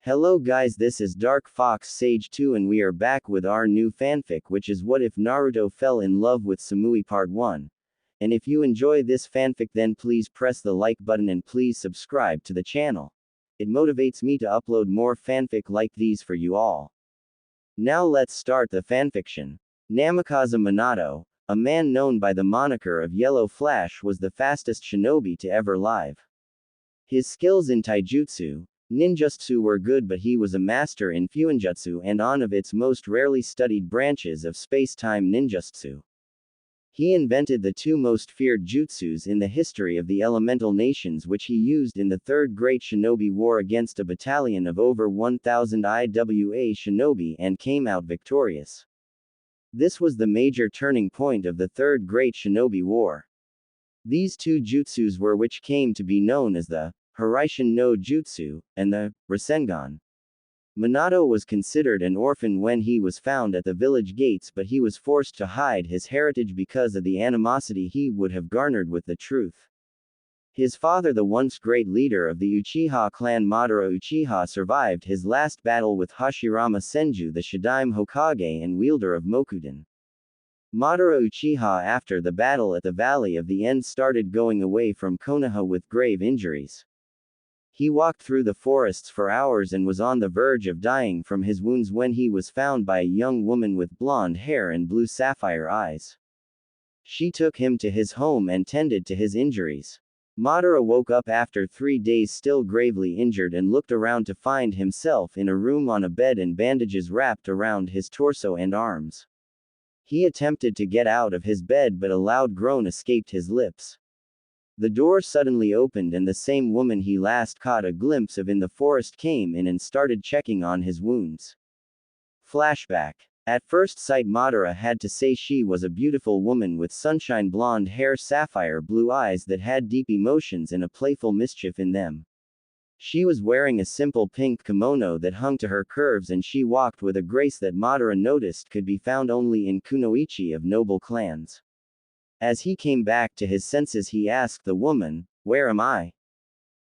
Hello guys, this is Dark Fox Sage 2 and we are back with our new fanfic, which is What If Naruto Fell in Love with Samui Part 1. And if you enjoy this fanfic, then please press the like button and please subscribe to the channel. It motivates me to upload more fanfic like these for you all. Now let's start the fanfiction. Namikaze Minato, a man known by the moniker of Yellow Flash, was the fastest shinobi to ever live. His skills in taijutsu, ninjutsu were good, but he was a master in fuinjutsu and on of its most rarely studied branches of space-time ninjutsu. He invented the two most feared jutsus in the history of the elemental nations, which he used in the Third Great Shinobi War against a battalion of over 1,000 IWA shinobi and came out victorious. This was the major turning point of the Third Great Shinobi War. These two jutsus were which came to be known as the Hiraishin no Jutsu, and the Rasengan. Minato was considered an orphan when he was found at the village gates, but he was forced to hide his heritage because of the animosity he would have garnered with the truth. His father, the once great leader of the Uchiha clan Madara Uchiha, survived his last battle with Hashirama Senju, the Shadaime Hokage and wielder of Mokuden. Madara Uchiha, after the battle at the Valley of the End, started going away from Konoha with grave injuries. He walked through the forests for hours and was on the verge of dying from his wounds when he was found by a young woman with blonde hair and blue sapphire eyes. She took him to his home and tended to his injuries. Madara woke up after 3 days still gravely injured and looked around to find himself in a room on a bed and bandages wrapped around his torso and arms. He attempted to get out of his bed, but a loud groan escaped his lips. The door suddenly opened and the same woman he last caught a glimpse of in the forest came in and started checking on his wounds. Flashback. At first sight, Madara had to say she was a beautiful woman with sunshine blonde hair, sapphire blue eyes that had deep emotions and a playful mischief in them. She was wearing a simple pink kimono that hung to her curves, and she walked with a grace that Madara noticed could be found only in kunoichi of noble clans. As he came back to his senses, he asked the woman, "Where am I?"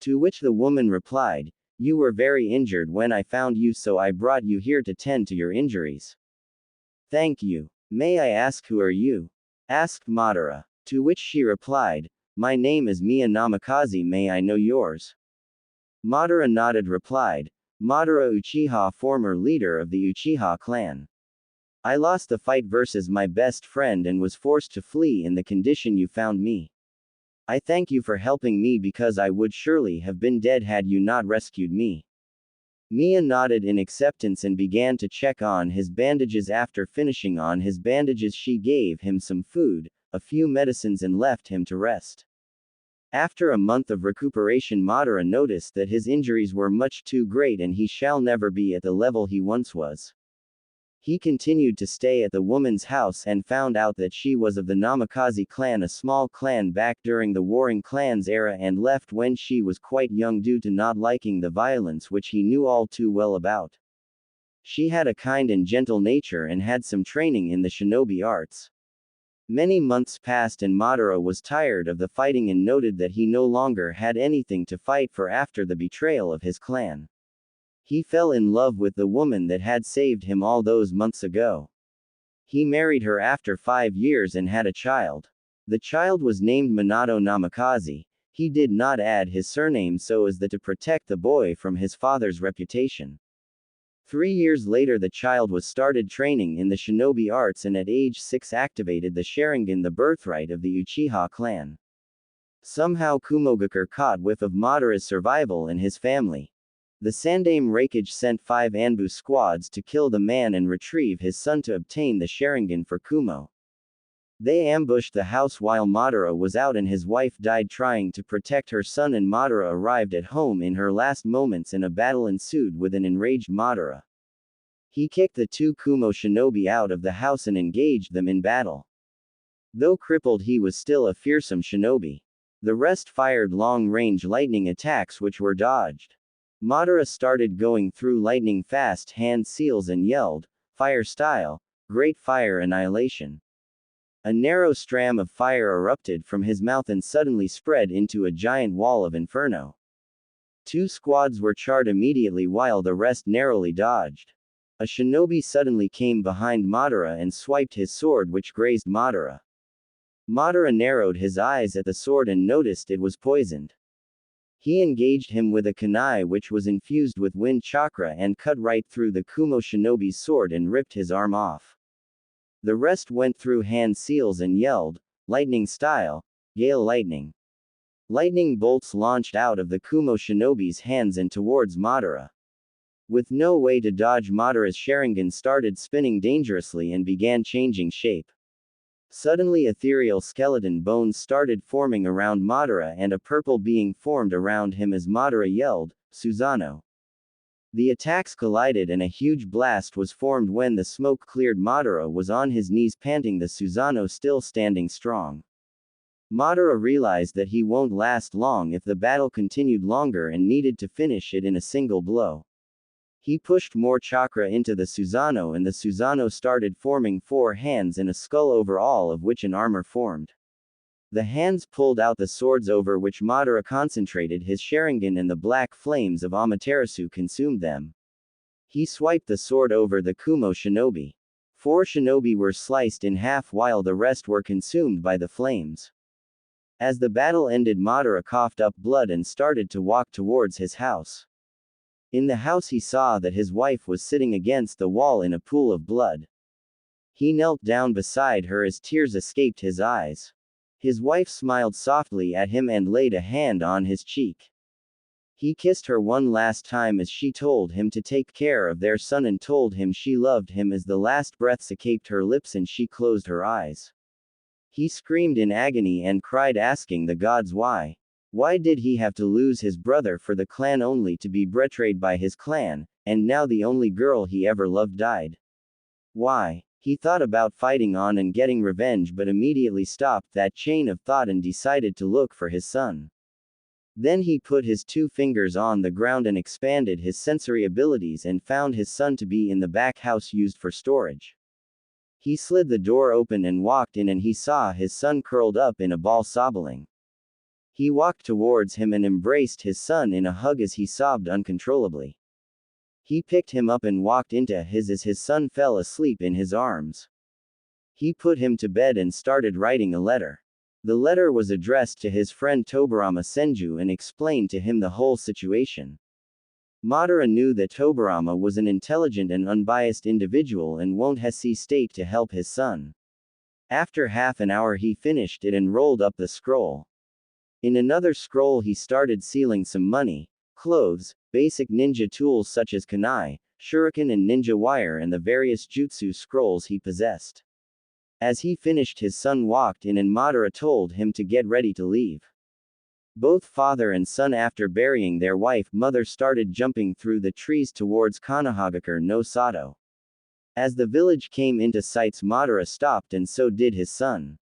To which the woman replied, "You were very injured when I found you, so I brought you here to tend to your injuries." "Thank you. May I ask who are you?" asked Madara. To which she replied, "My name is Mia Namikaze, may I know yours?" Madara nodded, replied, "Madara Uchiha, former leader of the Uchiha clan. I lost the fight versus my best friend and was forced to flee in the condition you found me. I thank you for helping me because I would surely have been dead had you not rescued me." Mia nodded in acceptance and began to check on his bandages. After finishing on his bandages, she gave him some food, a few medicines, and left him to rest. After a month of recuperation, Madara noticed that his injuries were much too great and he shall never be at the level he once was. He continued to stay at the woman's house and found out that she was of the Namikaze clan, a small clan back during the Warring Clans era, and left when she was quite young due to not liking the violence which he knew all too well about. She had a kind and gentle nature and had some training in the shinobi arts. Many months passed and Madara was tired of the fighting and noted that he no longer had anything to fight for after the betrayal of his clan. He fell in love with the woman that had saved him all those months ago. He married her after 5 years and had a child. The child was named Minato Namikaze. He did not add his surname so as to protect the boy from his father's reputation. 3 years later, the child was started training in the shinobi arts and at age 6 activated the Sharingan, the birthright of the Uchiha clan. Somehow Kumogakur caught whiff of Madara's survival and his family. The Sandaime Raikage sent 5 Anbu squads to kill the man and retrieve his son to obtain the Sharingan for Kumo. They ambushed the house while Madara was out and his wife died trying to protect her son, and Madara arrived at home in her last moments and a battle ensued with an enraged Madara. He kicked the 2 Kumo shinobi out of the house and engaged them in battle. Though crippled, he was still a fearsome shinobi. The rest fired long-range lightning attacks which were dodged. Madara started going through lightning fast hand seals and yelled, "Fire style, great fire annihilation." A narrow stram of fire erupted from his mouth and suddenly spread into a giant wall of inferno. Two squads were charred immediately while the rest narrowly dodged. A shinobi suddenly came behind Madara and swiped his sword, which grazed Madara. Madara narrowed his eyes at the sword and noticed it was poisoned. He engaged him with a kunai which was infused with wind chakra and cut right through the Kumo shinobi's sword and ripped his arm off. The rest went through hand seals and yelled, "Lightning style, Gale lightning." Lightning bolts launched out of the Kumo shinobi's hands and towards Madara. With no way to dodge, Madara's Sharingan started spinning dangerously and began changing shape. Suddenly ethereal skeleton bones started forming around Madara and a purple being formed around him as Madara yelled, "Susanoo." The attacks collided and a huge blast was formed. When the smoke cleared, Madara was on his knees panting, the Susanoo still standing strong. Madara realized that he won't last long if the battle continued longer and needed to finish it in a single blow. He pushed more chakra into the Susanoo and the Susanoo started forming 4 hands and a skull over all of which an armor formed. The hands pulled out the swords over which Madara concentrated his Sharingan and the black flames of Amaterasu consumed them. He swiped the sword over the Kumo shinobi. 4 shinobi were sliced in half while the rest were consumed by the flames. As the battle ended, Madara coughed up blood and started to walk towards his house. In the house he saw that his wife was sitting against the wall in a pool of blood. He knelt down beside her as tears escaped his eyes. His wife smiled softly at him and laid a hand on his cheek. He kissed her one last time as she told him to take care of their son and told him she loved him as the last breaths escaped her lips and she closed her eyes. He screamed in agony and cried, asking the gods why. Why did he have to lose his brother for the clan only to be betrayed by his clan, and now the only girl he ever loved died? Why? He thought about fighting on and getting revenge but immediately stopped that chain of thought and decided to look for his son. Then he put his 2 fingers on the ground and expanded his sensory abilities and found his son to be in the back house used for storage. He slid the door open and walked in and he saw his son curled up in a ball sobbing. He walked towards him and embraced his son in a hug as he sobbed uncontrollably. He picked him up and walked into his as his son fell asleep in his arms. He put him to bed and started writing a letter. The letter was addressed to his friend Tobarama Senju and explained to him the whole situation. Madara knew that Tobarama was an intelligent and unbiased individual and won't hesitate to help his son. After half an hour he finished it and rolled up the scroll. In another scroll he started sealing some money, clothes, basic ninja tools such as kunai, shuriken and ninja wire and the various jutsu scrolls he possessed. As he finished, his son walked in and Madara told him to get ready to leave. Both father and son, after burying their wife, mother started jumping through the trees towards Konohagakure no Sato. As the village came into sight, Madara stopped and so did his son.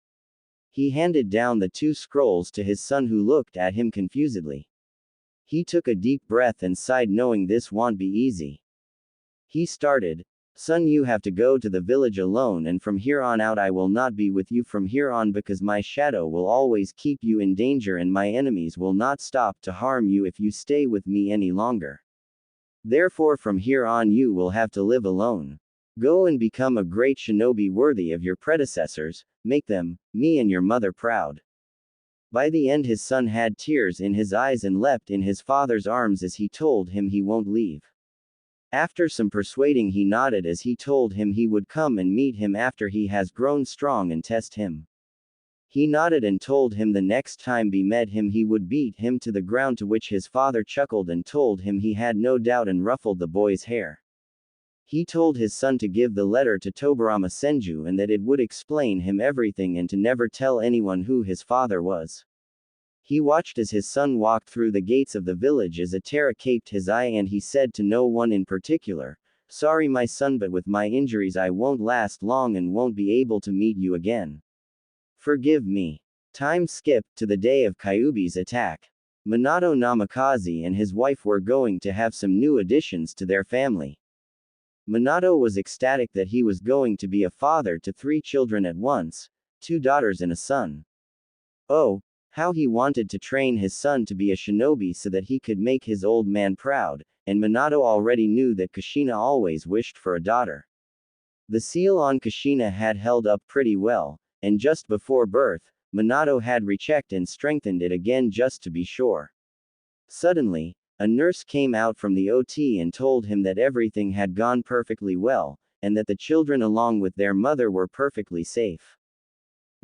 He handed down the 2 scrolls to his son who looked at him confusedly. He took a deep breath and sighed, knowing this won't be easy. He started, "Son, you have to go to the village alone and from here on out I will not be with you from here on because my shadow will always keep you in danger and my enemies will not stop to harm you if you stay with me any longer. Therefore from here on you will have to live alone. Go and become a great shinobi worthy of your predecessors, make them, me and your mother proud." By the end his son had tears in his eyes and leapt in his father's arms as he told him he won't leave. After some persuading he nodded as he told him he would come and meet him after he has grown strong and test him. He nodded and told him the next time he met him he would beat him to the ground, to which his father chuckled and told him he had no doubt and ruffled the boy's hair. He told his son to give the letter to Tobarama Senju and that it would explain him everything and to never tell anyone who his father was. He watched as his son walked through the gates of the village as a terror caped his eye and he said to no one in particular, "Sorry my son, but with my injuries I won't last long and won't be able to meet you again. Forgive me." Time skipped to the day of Kyuubi's attack. Minato Namikaze and his wife were going to have some new additions to their family. Minato was ecstatic that he was going to be a father to 3 children at once, 2 daughters and a son. Oh, How he wanted to train his son to be a shinobi so that he could make his old man proud, and Minato already knew that Kushina always wished for a daughter. The seal on Kushina had held up pretty well, and just before birth, Minato had rechecked and strengthened it again just to be sure. Suddenly, a nurse came out from the OT and told him that everything had gone perfectly well, and that the children along with their mother were perfectly safe.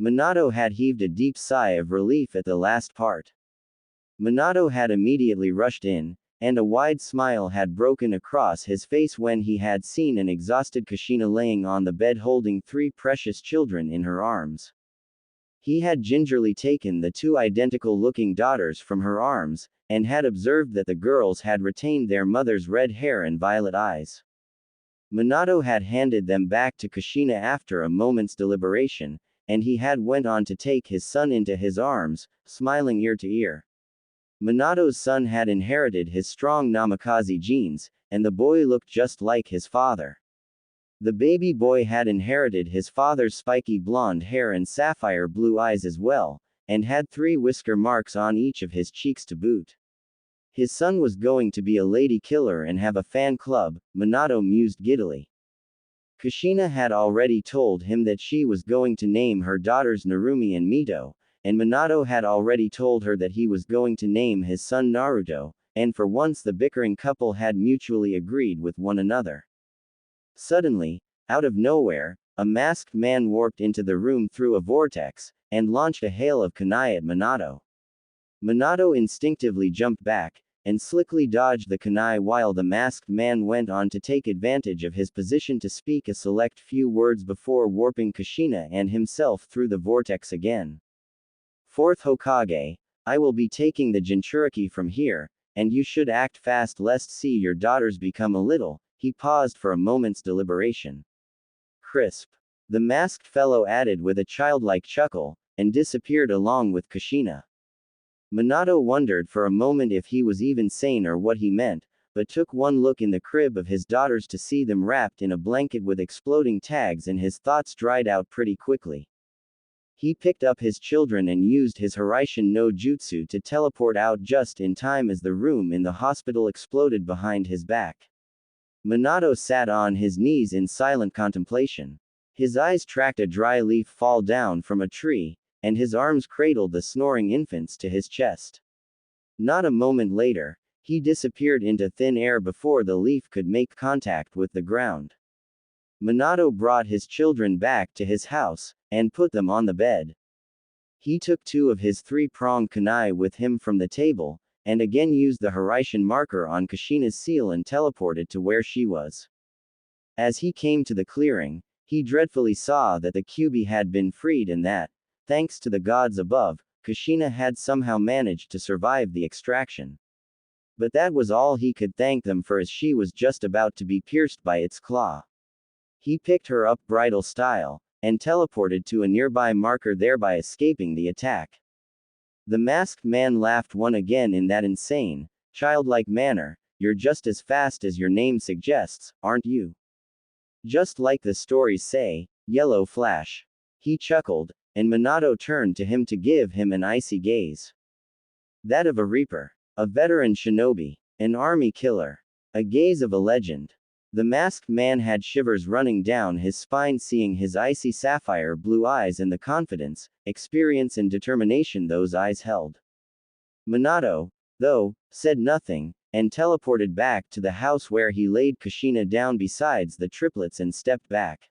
Minato had heaved a deep sigh of relief at the last part. Minato had immediately rushed in, and a wide smile had broken across his face when he had seen an exhausted Kushina laying on the bed holding 3 precious children in her arms. He had gingerly taken the 2 identical-looking daughters from her arms, and had observed that the girls had retained their mother's red hair and violet eyes. Minato had handed them back to Kushina after a moment's deliberation, and he had went on to take his son into his arms, smiling ear to ear. Minato's son had inherited his strong Namikaze genes, and the boy looked just like his father. The baby boy had inherited his father's spiky blonde hair and sapphire blue eyes as well, and had 3 whisker marks on each of his cheeks to boot. His son was going to be a lady killer and have a fan club, Minato mused giddily. Kushina had already told him that she was going to name her daughters Narumi and Mito, and Minato had already told her that he was going to name his son Naruto, and for once the bickering couple had mutually agreed with one another. Suddenly, out of nowhere, a masked man warped into the room through a vortex, and launched a hail of kunai at Minato. Minato instinctively jumped back, and slickly dodged the kunai while the masked man went on to take advantage of his position to speak a select few words before warping Kushina and himself through the vortex again. 4th Hokage, I will be taking the Jinchuriki from here, and you should act fast lest see your daughters become a little. He paused for a moment's deliberation. Crisp. The masked fellow added with a childlike chuckle, and disappeared along with Kushina. Minato wondered for a moment if he was even sane or what he meant, but took one look in the crib of his daughters to see them wrapped in a blanket with exploding tags and his thoughts dried out pretty quickly. He picked up his children and used his Hiraishin no Jutsu to teleport out just in time as the room in the hospital exploded behind his back. Minato sat on his knees in silent contemplation. His eyes tracked a dry leaf fall down from a tree, and his arms cradled the snoring infants to his chest. Not a moment later, he disappeared into thin air before the leaf could make contact with the ground. Minato brought his children back to his house, and put them on the bed. He took 2 of his 3-pronged kunai with him from the table, and again used the Hiraishin marker on Kushina's seal and teleported to where she was. As he came to the clearing, he dreadfully saw that the Kyuubi had been freed and that, thanks to the gods above, Kushina had somehow managed to survive the extraction. But that was all he could thank them for, as she was just about to be pierced by its claw. He picked her up bridal style, and teleported to a nearby marker, thereby escaping the attack. The masked man laughed once again in that insane, childlike manner. You're just as fast as your name suggests, aren't you? Just like the stories say, Yellow Flash. He chuckled, and Minato turned to him to give him an icy gaze. That of a reaper, a veteran shinobi, an army killer, a gaze of a legend. The masked man had shivers running down his spine seeing his icy sapphire blue eyes and the confidence, experience and determination those eyes held. Minato, though, said nothing, and teleported back to the house where he laid Kushina down besides the triplets and stepped back.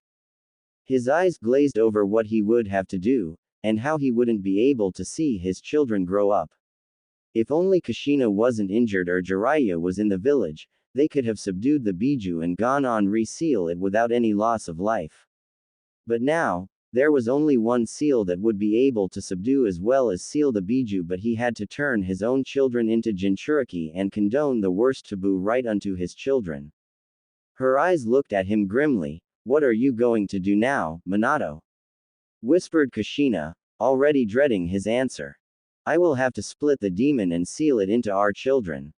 His eyes glazed over what he would have to do, and how he wouldn't be able to see his children grow up. If only Kushina wasn't injured or Jiraiya was in the village, they could have subdued the Biju and gone on re-seal it without any loss of life. But now, there was only one seal that would be able to subdue as well as seal the Biju, but he had to turn his own children into Jinchuriki and condone the worst taboo right unto his children. Her eyes looked at him grimly. What are you going to do now, Minato? Whispered Kushina, already dreading his answer. I will have to split the demon and seal it into our children.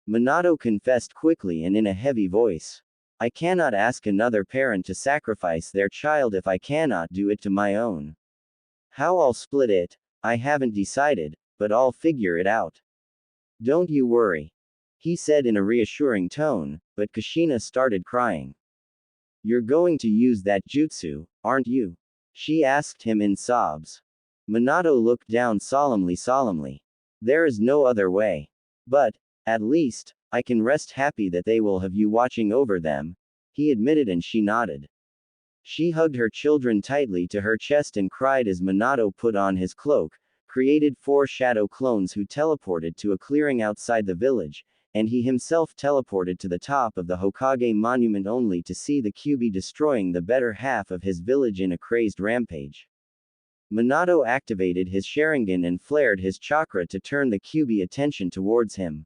Minato confessed quickly and in a heavy voice. I cannot ask another parent to sacrifice their child if I cannot do it to my own. How I'll split it, I haven't decided, but I'll figure it out. Don't you worry. He said in a reassuring tone, but Kushina started crying. You're going to use that jutsu, aren't you? She asked him in sobs. Minato looked down solemnly. There is no other way. But, at least, I can rest happy that they will have you watching over them, he admitted, and she nodded. She hugged her children tightly to her chest and cried as Minato put on his cloak, created 4 shadow clones who teleported to a clearing outside the village, and he himself teleported to the top of the Hokage monument only to see the Kyuubi destroying the better half of his village in a crazed rampage. Minato activated his Sharingan and flared his chakra to turn the Kyuubi attention towards him.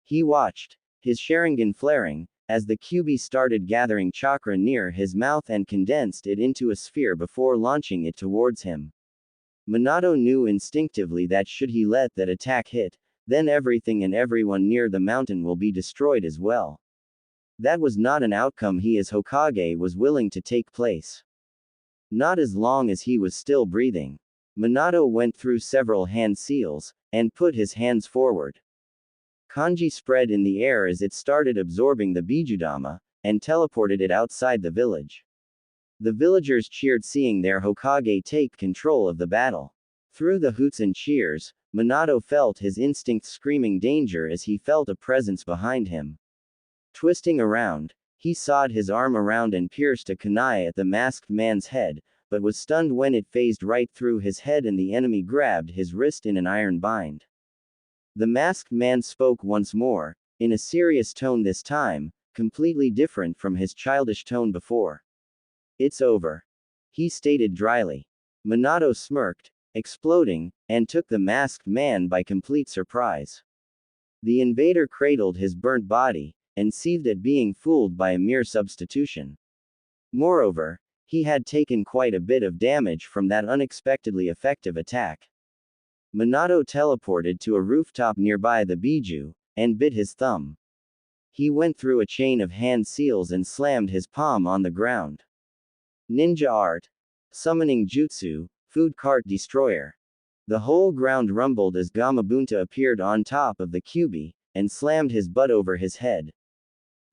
He watched, his Sharingan flaring, as the Kyuubi started gathering chakra near his mouth and condensed it into a sphere before launching it towards him. Minato knew instinctively that should he let that attack hit, then everything and everyone near the mountain will be destroyed as well. That was not an outcome he as Hokage was willing to take place. Not as long as he was still breathing. Minato went through several hand seals, and put his hands forward. Kanji spread in the air as it started absorbing the Bijudama, and teleported it outside the village. The villagers cheered seeing their Hokage take control of the battle. Through the hoots and cheers, Minato felt his instincts screaming danger as he felt a presence behind him. Twisting around, he sawed his arm around and pierced a kunai at the masked man's head, but was stunned when it phased right through his head and the enemy grabbed his wrist in an iron bind. The masked man spoke once more, in a serious tone this time, completely different from his childish tone before. It's over. He stated dryly. Minato smirked, exploding, and took the masked man by complete surprise. The invader cradled his burnt body, and seethed at being fooled by a mere substitution. Moreover, he had taken quite a bit of damage from that unexpectedly effective attack. Minato teleported to a rooftop nearby the Biju, and bit his thumb. He went through a chain of hand seals and slammed his palm on the ground. Ninja art. Summoning jutsu, food cart destroyer. The whole ground rumbled as Gamabunta appeared on top of the Kyuubi, and slammed his butt over his head.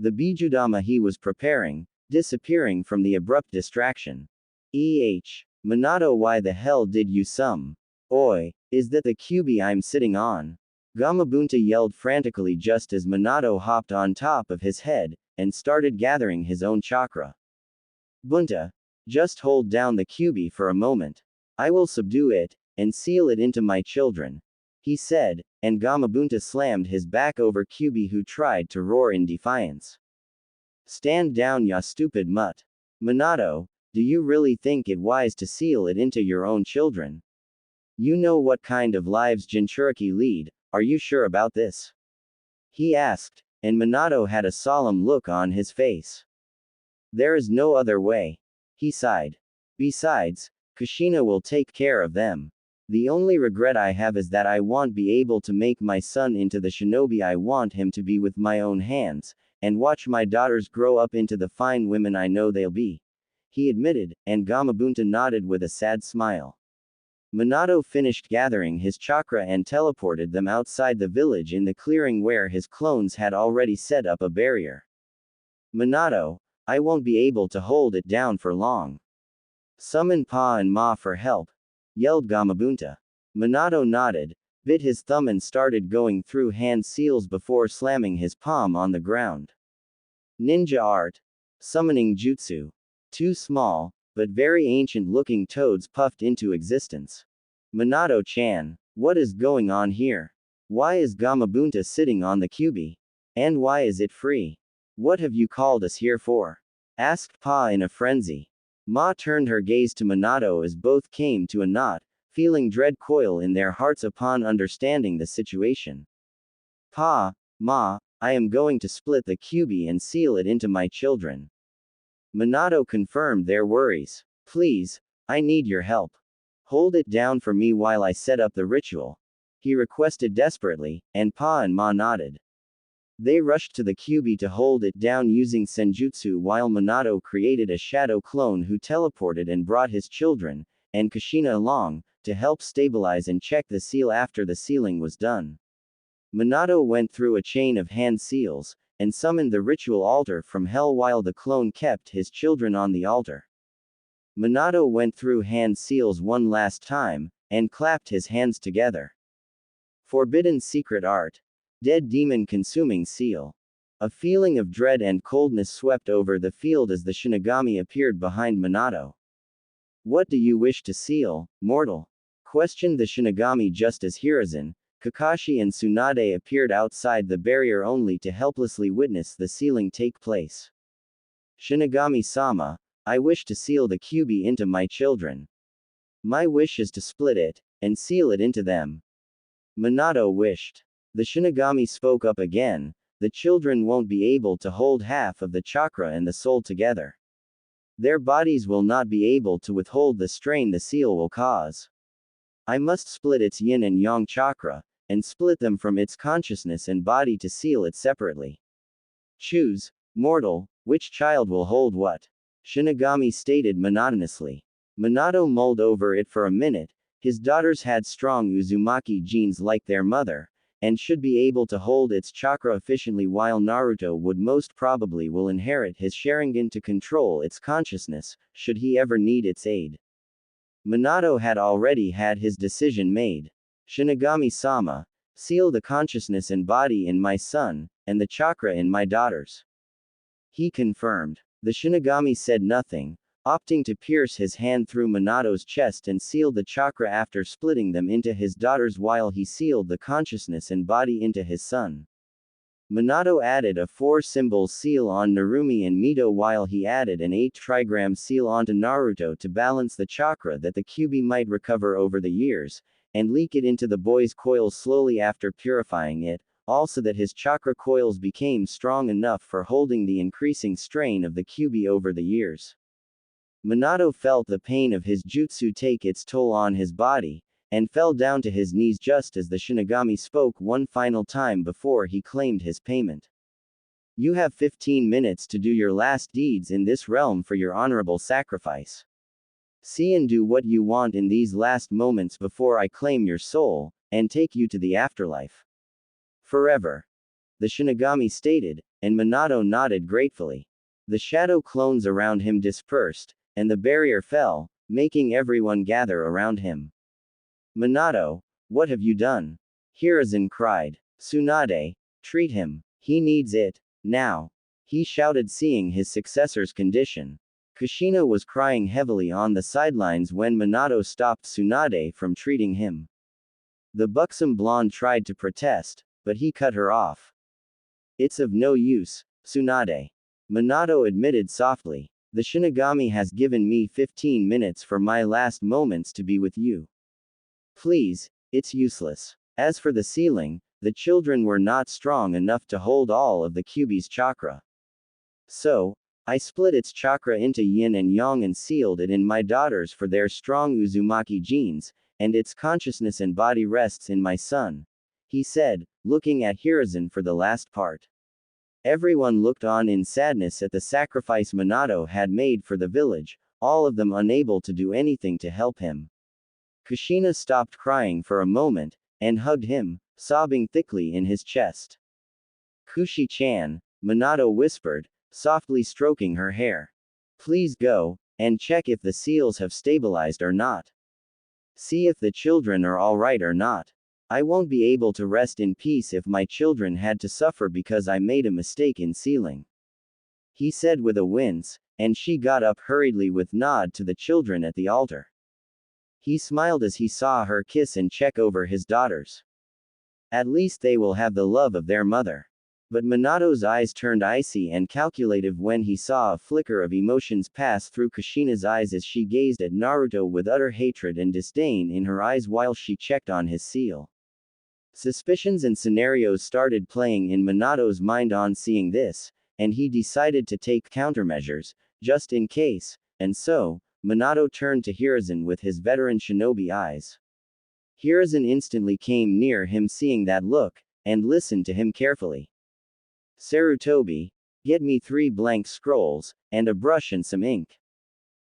The Bijudama he was preparing, disappearing from the abrupt distraction. Minato, why the hell did you summon? Oi, is that the Kyuubi I'm sitting on? Gamabunta yelled frantically just as Minato hopped on top of his head, and started gathering his own chakra. Bunta, just hold down the Kyuubi for a moment. I will subdue it, and seal it into my children, he said, and Gamabunta slammed his back over Kyuubi who tried to roar in defiance. Stand down, ya stupid mutt. Minato, do you really think it wise to seal it into your own children? You know what kind of lives Jinchuriki lead, are you sure about this? He asked, and Minato had a solemn look on his face. There is no other way. He sighed. Besides, Kushina will take care of them. The only regret I have is that I won't be able to make my son into the shinobi I want him to be with my own hands, and watch my daughters grow up into the fine women I know they'll be, he admitted, and Gamabunta nodded with a sad smile. Minato finished gathering his chakra and teleported them outside the village in the clearing where his clones had already set up a barrier. Minato, I won't be able to hold it down for long. Summon Pa and Ma for help, yelled Gamabunta. Minato nodded, bit his thumb and started going through hand seals before slamming his palm on the ground. Ninja art. Summoning jutsu. 2 small, but very ancient-looking toads puffed into existence. Minato-chan, what is going on here? Why is Gamabunta sitting on the Kyuubi? And why is it free? What have you called us here for? Asked Pa in a frenzy. Ma turned her gaze to Minato as both came to a knot, feeling dread coil in their hearts upon understanding the situation. Pa, Ma, I am going to split the Kyuubi and seal it into my children. Minato confirmed their worries. Please, I need your help. Hold it down for me while I set up the ritual, he requested desperately, and Pa and Ma nodded. They rushed to the Kyuubi to hold it down using senjutsu while Minato created a shadow clone who teleported and brought his children, and Kushina along, to help stabilize and check the seal after the sealing was done. Minato went through a chain of hand seals, and summoned the ritual altar from hell while the clone kept his children on the altar. Minato went through hand seals one last time, and clapped his hands together. Forbidden secret art. Dead demon consuming seal. A feeling of dread and coldness swept over the field as the Shinigami appeared behind Minato. What do you wish to seal, mortal? Questioned the Shinigami just as Hiruzen, Kakashi and Tsunade appeared outside the barrier only to helplessly witness the sealing take place. Shinigami-sama, I wish to seal the Kyuubi into my children. My wish is to split it, and seal it into them. Minato wished. The Shinigami spoke up again, the children won't be able to hold half of the chakra and the soul together. Their bodies will not be able to withhold the strain the seal will cause. I must split its yin and yang chakra, and split them from its consciousness and body to seal it separately. Choose, mortal, which child will hold what? Shinigami stated monotonously. Minato mulled over it for a minute. His daughters had strong Uzumaki genes like their mother, and should be able to hold its chakra efficiently, while Naruto would most probably will inherit his Sharingan to control its consciousness, should he ever need its aid. Minato had already had his decision made. Shinigami-sama, seal the consciousness and body in my son, and the chakra in my daughters. He confirmed. The Shinigami said nothing, opting to pierce his hand through Minato's chest and seal the chakra after splitting them into his daughters while he sealed the consciousness and body into his son. Minato added a 4-symbol seal on Narumi and Mito while he added an 8-trigram seal onto Naruto to balance the chakra that the Kyuubi might recover over the years, and leak it into the boy's coils slowly after purifying it, also that his chakra coils became strong enough for holding the increasing strain of the Kyuubi over the years. Minato felt the pain of his jutsu take its toll on his body, and fell down to his knees just as the Shinigami spoke one final time before he claimed his payment. You have 15 minutes to do your last deeds in this realm for your honorable sacrifice. See and do what you want in these last moments before I claim your soul, and take you to the afterlife. Forever. The Shinigami stated, and Minato nodded gratefully. The shadow clones around him dispersed, and the barrier fell, making everyone gather around him. Minato, what have you done? Hiruzen cried. Tsunade, treat him. He needs it, now. He shouted, seeing his successor's condition. Kushina was crying heavily on the sidelines when Minato stopped Tsunade from treating him. The buxom blonde tried to protest, but he cut her off. It's of no use, Tsunade. Minato admitted softly. The Shinigami has given me 15 minutes for my last moments to be with you. Please, it's useless. As for the sealing, the children were not strong enough to hold all of the Kyuubi's chakra. So, I split its chakra into yin and yang and sealed it in my daughters for their strong Uzumaki genes, and its consciousness and body rests in my son, he said, looking at Hiruzen for the last part. Everyone looked on in sadness at the sacrifice Minato had made for the village, all of them unable to do anything to help him. Kushina stopped crying for a moment, and hugged him, sobbing thickly in his chest. Kushi-chan, Minato whispered, softly stroking her hair. Please go, and check if the seals have stabilized or not. See if the children are alright or not. I won't be able to rest in peace if my children had to suffer because I made a mistake in sealing. He said with a wince, and she got up hurriedly with nod to the children at the altar. He smiled as he saw her kiss and check over his daughters. At least they will have the love of their mother. But Minato's eyes turned icy and calculative when he saw a flicker of emotions pass through Kushina's eyes as she gazed at Naruto with utter hatred and disdain in her eyes while she checked on his seal. Suspicions and scenarios started playing in Minato's mind on seeing this, and he decided to take countermeasures, just in case, and so, Minato turned to Hiruzen with his veteran shinobi eyes. Hiruzen instantly came near him seeing that look, and listened to him carefully. Sarutobi, get me 3 blank scrolls, and a brush and some ink.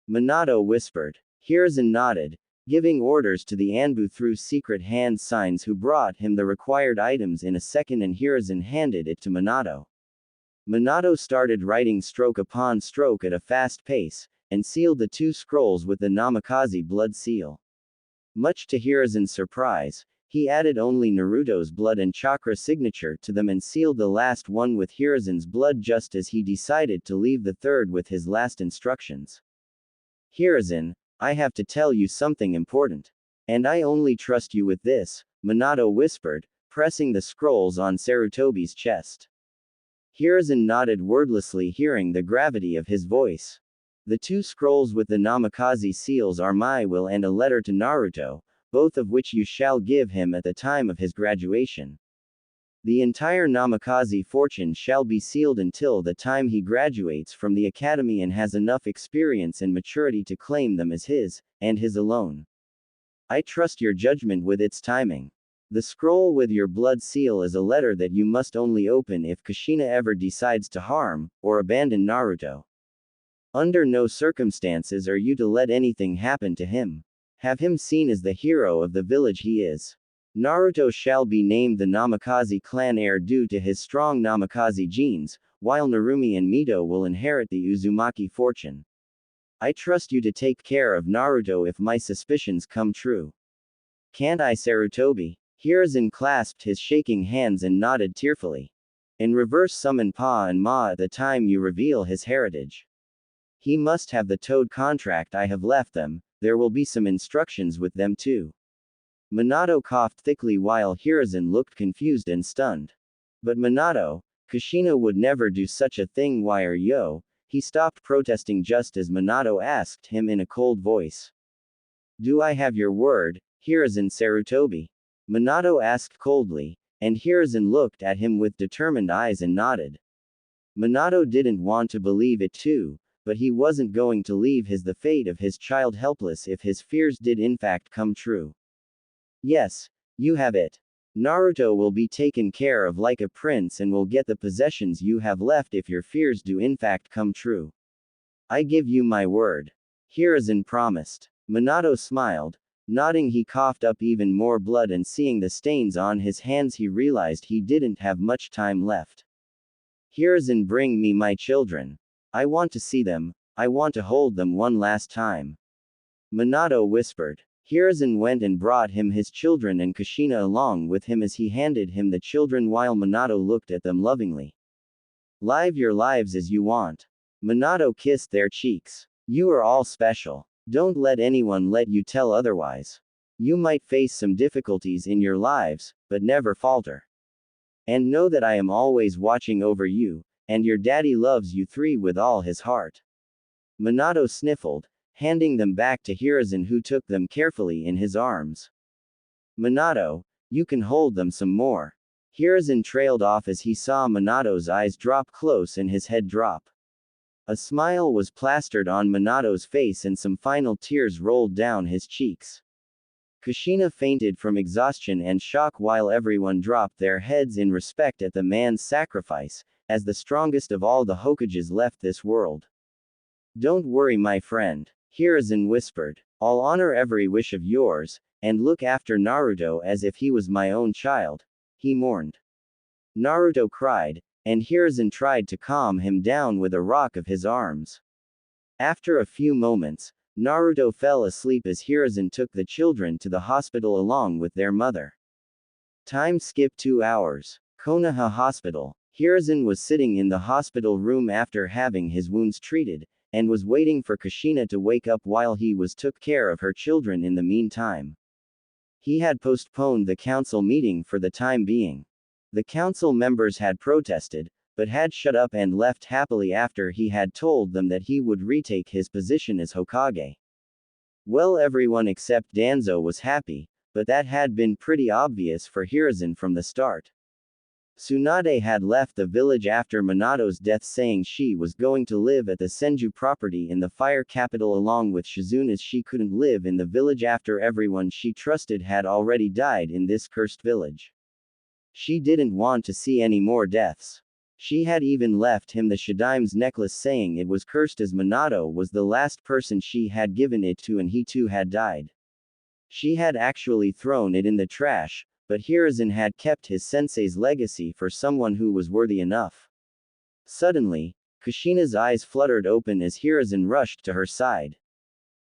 Minato whispered. Hiruzen nodded, giving orders to the Anbu through secret hand signs who brought him the required items in a second, and Hiruzen handed it to Minato. Minato started writing stroke upon stroke at a fast pace, and sealed the 2 scrolls with the Namikaze blood seal. Much to Hiruzen's surprise, he added only Naruto's blood and chakra signature to them and sealed the last one with Hiruzen's blood, just as he decided to leave the third with his last instructions. Hiruzen, I have to tell you something important. And I only trust you with this, Minato whispered, pressing the scrolls on Sarutobi's chest. Hiruzen nodded wordlessly, hearing the gravity of his voice. The 2 scrolls with the Namikaze seals are my will and a letter to Naruto, both of which you shall give him at the time of his graduation. The entire Namikaze fortune shall be sealed until the time he graduates from the academy and has enough experience and maturity to claim them as his, and his alone. I trust your judgment with its timing. The scroll with your blood seal is a letter that you must only open if Kushina ever decides to harm, or abandon Naruto. Under no circumstances are you to let anything happen to him. Have him seen as the hero of the village he is. Naruto shall be named the Namikaze clan heir due to his strong Namikaze genes, while Narumi and Mito will inherit the Uzumaki fortune. I trust you to take care of Naruto if my suspicions come true. Can't I, Sarutobi? Hiruzen clasped his shaking hands and nodded tearfully. In reverse, summon Pa and Ma at the time you reveal his heritage. He must have the toad contract I have left them, there will be some instructions with them too. Minato coughed thickly while Hiruzen looked confused and stunned. But Minato, Kushina would never do such a thing. Why are yo? He stopped protesting just as Minato asked him in a cold voice. Do I have your word, Hiruzen Sarutobi? Minato asked coldly, and Hiruzen looked at him with determined eyes and nodded. Minato didn't want to believe it too, but he wasn't going to leave the fate of his child helpless if his fears did in fact come true. Yes, you have it. Naruto will be taken care of like a prince and will get the possessions you have left if your fears do in fact come true. I give you my word. Hiruzen promised. Minato smiled, nodding. He coughed up even more blood, and seeing the stains on his hands he realized he didn't have much time left. Hiruzen, bring me my children. I want to see them, I want to hold them one last time. Minato whispered. Hiruzen went and brought him his children and Kushina along with him as he handed him the children while Minato looked at them lovingly. Live your lives as you want. Minato kissed their cheeks. You are all special. Don't let anyone let you tell otherwise. You might face some difficulties in your lives, but never falter. And know that I am always watching over you, and your daddy loves you 3 with all his heart. Minato sniffled, handing them back to Hiruzen, who took them carefully in his arms. Minato, you can hold them some more. Hiruzen trailed off as he saw Minato's eyes drop close and his head drop. A smile was plastered on Minato's face and some final tears rolled down his cheeks. Kushina fainted from exhaustion and shock while everyone dropped their heads in respect at the man's sacrifice, as the strongest of all the Hokages left this world. Don't worry, my friend, Hiruzen whispered. I'll honor every wish of yours, and look after Naruto as if he was my own child, he mourned. Naruto cried, and Hiruzen tried to calm him down with a rock of his arms. After a few moments, Naruto fell asleep as Hiruzen took the children to the hospital along with their mother. Time skipped 2 hours. Konoha Hospital. Hiruzen was sitting in the hospital room after having his wounds treated, and was waiting for Kushina to wake up while he took care of her children in the meantime. He had postponed the council meeting for the time being. The council members had protested, but had shut up and left happily after he had told them that he would retake his position as Hokage. Well, everyone except Danzo was happy, but that had been pretty obvious for Hiruzen from the start. Tsunade had left the village after Minato's death, saying she was going to live at the Senju property in the fire capital along with Shizune, as she couldn't live in the village after everyone she trusted had already died in this cursed village. She didn't want to see any more deaths. She had even left him the Shadaime's necklace, saying it was cursed as Minato was the last person she had given it to and he too had died. She had actually thrown it in the trash, but Hiruzen had kept his sensei's legacy for someone who was worthy enough. Suddenly, Kushina's eyes fluttered open as Hiruzen rushed to her side.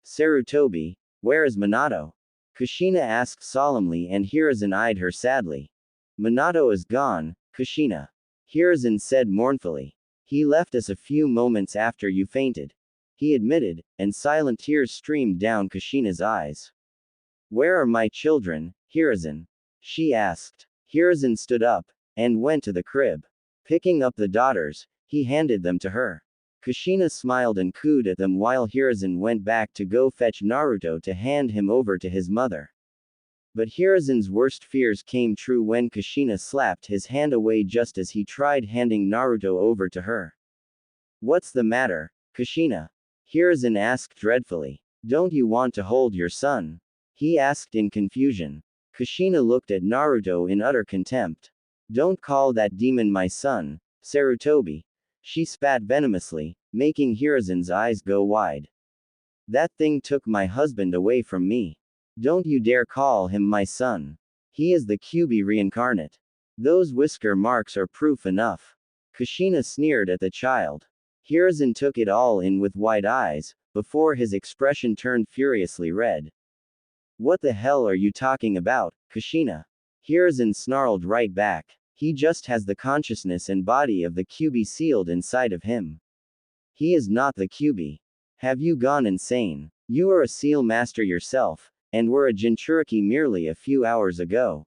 Sarutobi, where is Minato? Kushina asked solemnly and Hiruzen eyed her sadly. Minato is gone, Kushina. Hiruzen said mournfully. He left us a few moments after you fainted. He admitted, and silent tears streamed down Kushina's eyes. Where are my children, Hiruzen? She asked. Hiruzen stood up, and went to the crib. Picking up the daughters, he handed them to her. Kushina smiled and cooed at them while Hiruzen went back to go fetch Naruto to hand him over to his mother. But Hiruzen's worst fears came true when Kushina slapped his hand away just as he tried handing Naruto over to her. What's the matter, Kushina? Hiruzen asked dreadfully. Don't you want to hold your son? He asked in confusion. Kushina looked at Naruto in utter contempt. Don't call that demon my son, Sarutobi. She spat venomously, making Hiruzen's eyes go wide. That thing took my husband away from me. Don't you dare call him my son. He is the Kyuubi reincarnate. Those whisker marks are proof enough. Kushina sneered at the child. Hiruzen took it all in with wide eyes, before his expression turned furiously red. What the hell are you talking about, Kushina? Hiruzen snarled right back. He just has the consciousness and body of the Kyuubi sealed inside of him. He is not the Kyuubi. Have you gone insane? You are a seal master yourself, and were a Jinchuriki merely a few hours ago.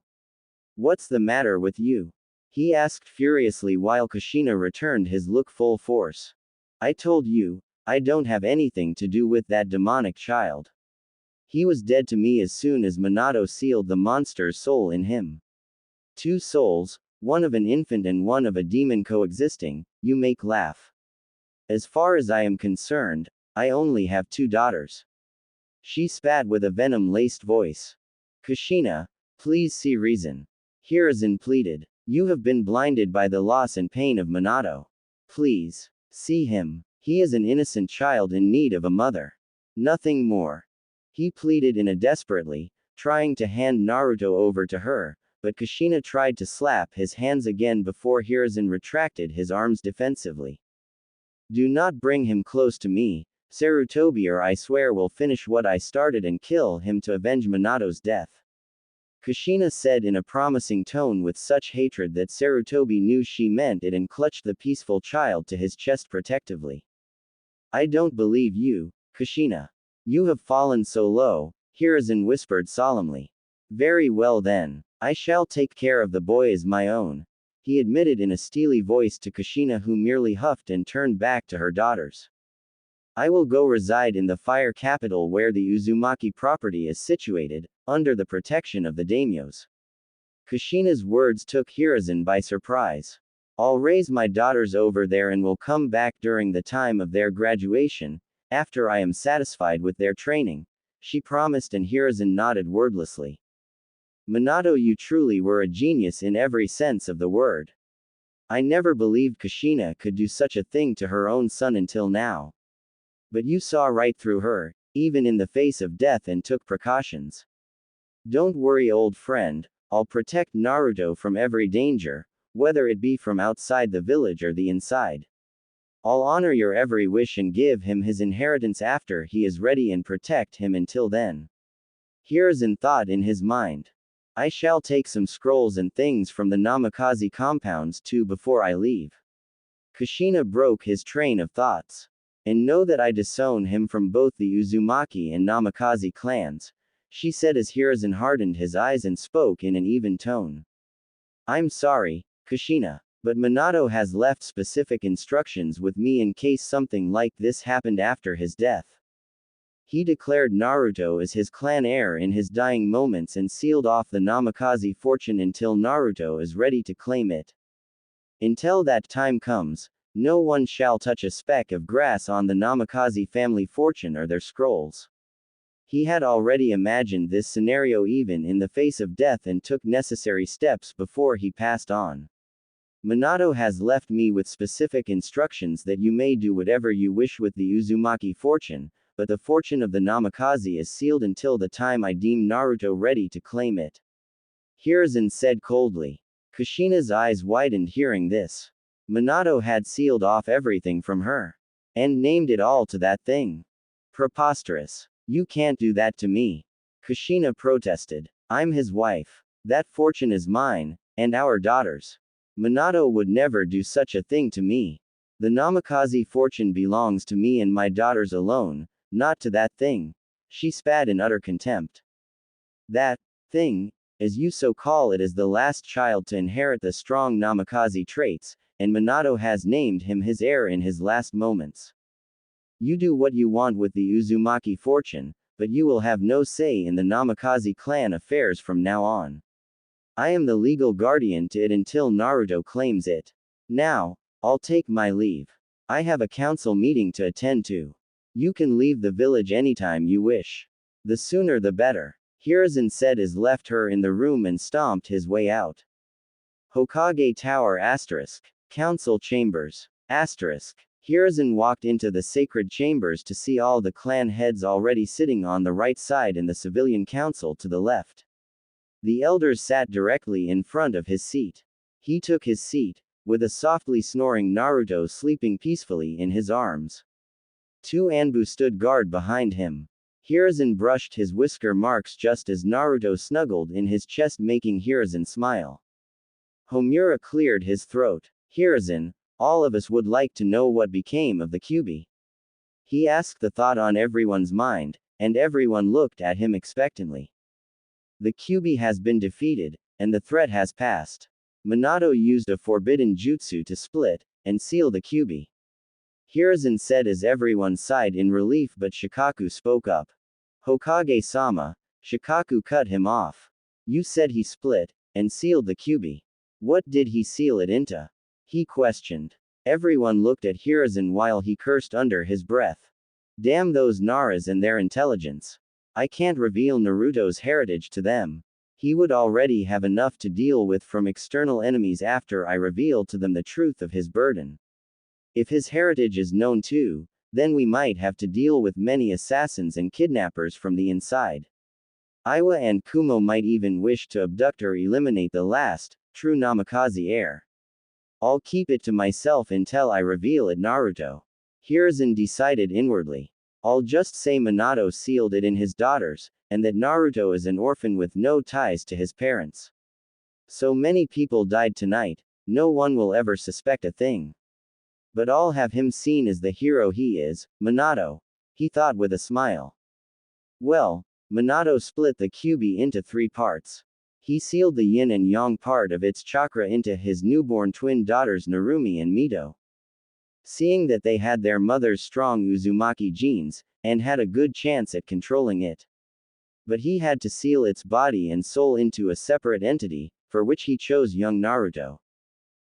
What's the matter with you? He asked furiously while Kushina returned his look full force. I told you, I don't have anything to do with that demonic child. He was dead to me as soon as Minato sealed the monster's soul in him. Two souls, one of an infant and one of a demon coexisting, you make laugh. As far as I am concerned, I only have two daughters. She spat with a venom-laced voice. Kushina, please see reason. Hiruzen pleaded. You have been blinded by the loss and pain of Minato. Please, see him. He is an innocent child in need of a mother. Nothing more. He pleaded in a desperately, trying to hand Naruto over to her, but Kushina tried to slap his hands again before Hiruzen retracted his arms defensively. Do not bring him close to me, Sarutobi, or I swear will finish what I started and kill him to avenge Minato's death. Kushina said in a promising tone with such hatred that Sarutobi knew she meant it and clutched the peaceful child to his chest protectively. I don't believe you, Kushina. You have fallen so low, Hiruzen whispered solemnly. Very well then. I shall take care of the boy as my own, he admitted in a steely voice to Kushina, who merely huffed and turned back to her daughters. I will go reside in the fire capital where the Uzumaki property is situated, under the protection of the daimyos. Kushina's words took Hiruzen by surprise. I'll raise my daughters over there and will come back during the time of their graduation, after I am satisfied with their training, she promised, and Hiruzen nodded wordlessly. Minato, you truly were a genius in every sense of the word. I never believed Kushina could do such a thing to her own son until now. But you saw right through her, even in the face of death, and took precautions. Don't worry, old friend, I'll protect Naruto from every danger, whether it be from outside the village or the inside. I'll honor your every wish and give him his inheritance after he is ready and protect him until then. Hiruzen thought in his mind. I shall take some scrolls and things from the Namikaze compounds too before I leave. Kushina broke his train of thoughts. And know that I disown him from both the Uzumaki and Namikaze clans, she said as Hiruzen hardened his eyes and spoke in an even tone. I'm sorry, Kushina, but Minato has left specific instructions with me in case something like this happened after his death. He declared Naruto as his clan heir in his dying moments and sealed off the Namikaze fortune until Naruto is ready to claim it. Until that time comes, no one shall touch a speck of grass on the Namikaze family fortune or their scrolls. He had already imagined this scenario even in the face of death and took necessary steps before he passed on. Minato has left me with specific instructions that you may do whatever you wish with the Uzumaki fortune, but the fortune of the Namikaze is sealed until the time I deem Naruto ready to claim it. Hiruzen said coldly. Kushina's eyes widened hearing this. Minato had sealed off everything from her. And named it all to that thing. Preposterous. You can't do that to me. Kushina protested. I'm his wife. That fortune is mine, and our daughters. Minato would never do such a thing to me. The Namikaze fortune belongs to me and my daughters alone, not to that thing. She spat in utter contempt. That thing, as you so call it, is the last child to inherit the strong Namikaze traits, and Minato has named him his heir in his last moments. You do what you want with the Uzumaki fortune, but you will have no say in the Namikaze clan affairs from now on. I am the legal guardian to it until Naruto claims it. Now, I'll take my leave. I have a council meeting to attend to. You can leave the village anytime you wish. The sooner the better. Hiruzen said as left her in the room and stomped his way out. Hokage Tower *, Council Chambers *. Hiruzen walked into the sacred chambers to see all the clan heads already sitting on the right side and the civilian council to the left. The elders sat directly in front of his seat. He took his seat, with a softly snoring Naruto sleeping peacefully in his arms. 2 Anbu stood guard behind him. Hiruzen brushed his whisker marks just as Naruto snuggled in his chest, making Hiruzen smile. Homura cleared his throat. Hiruzen, all of us would like to know what became of the Kyuubi. He asked, the thought on everyone's mind, and everyone looked at him expectantly. The Kyuubi has been defeated, and the threat has passed. Minato used a forbidden jutsu to split and seal the Kyuubi. Hiruzen said as everyone sighed in relief, but Shikaku spoke up. Hokage-sama, Shikaku cut him off. You said he split and sealed the Kyuubi. What did he seal it into? He questioned. Everyone looked at Hiruzen while he cursed under his breath. Damn those Naras and their intelligence. I can't reveal Naruto's heritage to them. He would already have enough to deal with from external enemies after I reveal to them the truth of his burden. If his heritage is known too, then we might have to deal with many assassins and kidnappers from the inside. Iwa and Kumo might even wish to abduct or eliminate the last, true Namikaze heir. I'll keep it to myself until I reveal it, Naruto. Hiruzen decided inwardly. I'll just say Minato sealed it in his daughters, and that Naruto is an orphan with no ties to his parents. So many people died tonight, no one will ever suspect a thing. But I'll have him seen as the hero he is, Minato. He thought with a smile. Well, Minato split the Kyuubi into 3 parts. He sealed the yin and yang part of its chakra into his newborn twin daughters Narumi and Mito. Seeing that they had their mother's strong Uzumaki genes, and had a good chance at controlling it. But he had to seal its body and soul into a separate entity, for which he chose young Naruto.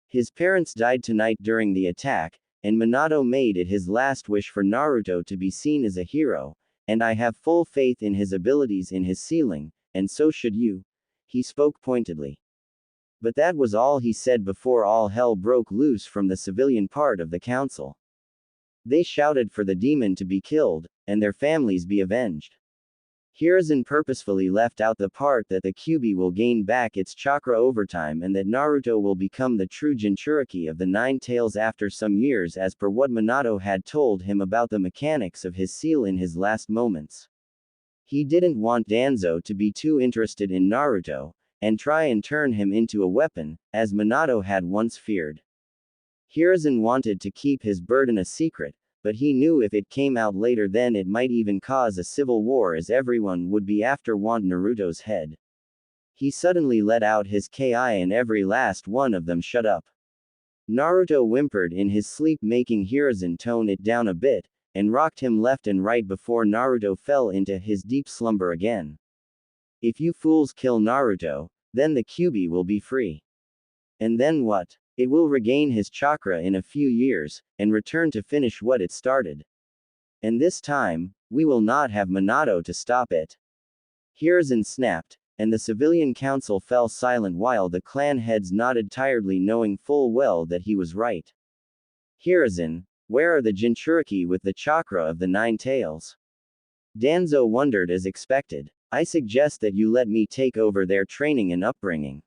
His parents died tonight during the attack, and Minato made it his last wish for Naruto to be seen as a hero, and I have full faith in his abilities in his sealing, and so should you. He spoke pointedly. But that was all he said before all hell broke loose from the civilian part of the council. They shouted for the demon to be killed, and their families be avenged. Hiruzen purposefully left out the part that the Kyuubi will gain back its chakra over time and that Naruto will become the true Jinchuriki of the 9 tails after some years, as per what Minato had told him about the mechanics of his seal in his last moments. He didn't want Danzo to be too interested in Naruto, and try and turn him into a weapon, as Minato had once feared. Hiruzen wanted to keep his burden a secret, but he knew if it came out later then it might even cause a civil war, as everyone would be after Naruto's head. He suddenly let out his ki and every last one of them shut up. Naruto whimpered in his sleep, making Hiruzen tone it down a bit, and rocked him left and right before Naruto fell into his deep slumber again. If you fools kill Naruto, then the Kyuubi will be free. And then what? It will regain his chakra in a few years, and return to finish what it started. And this time, we will not have Minato to stop it. Hiruzen snapped, and the civilian council fell silent while the clan heads nodded tiredly, knowing full well that he was right. Hiruzen, where are the Jinchuriki with the chakra of the 9 tails? Danzo wondered as expected. I suggest that you let me take over their training and upbringing.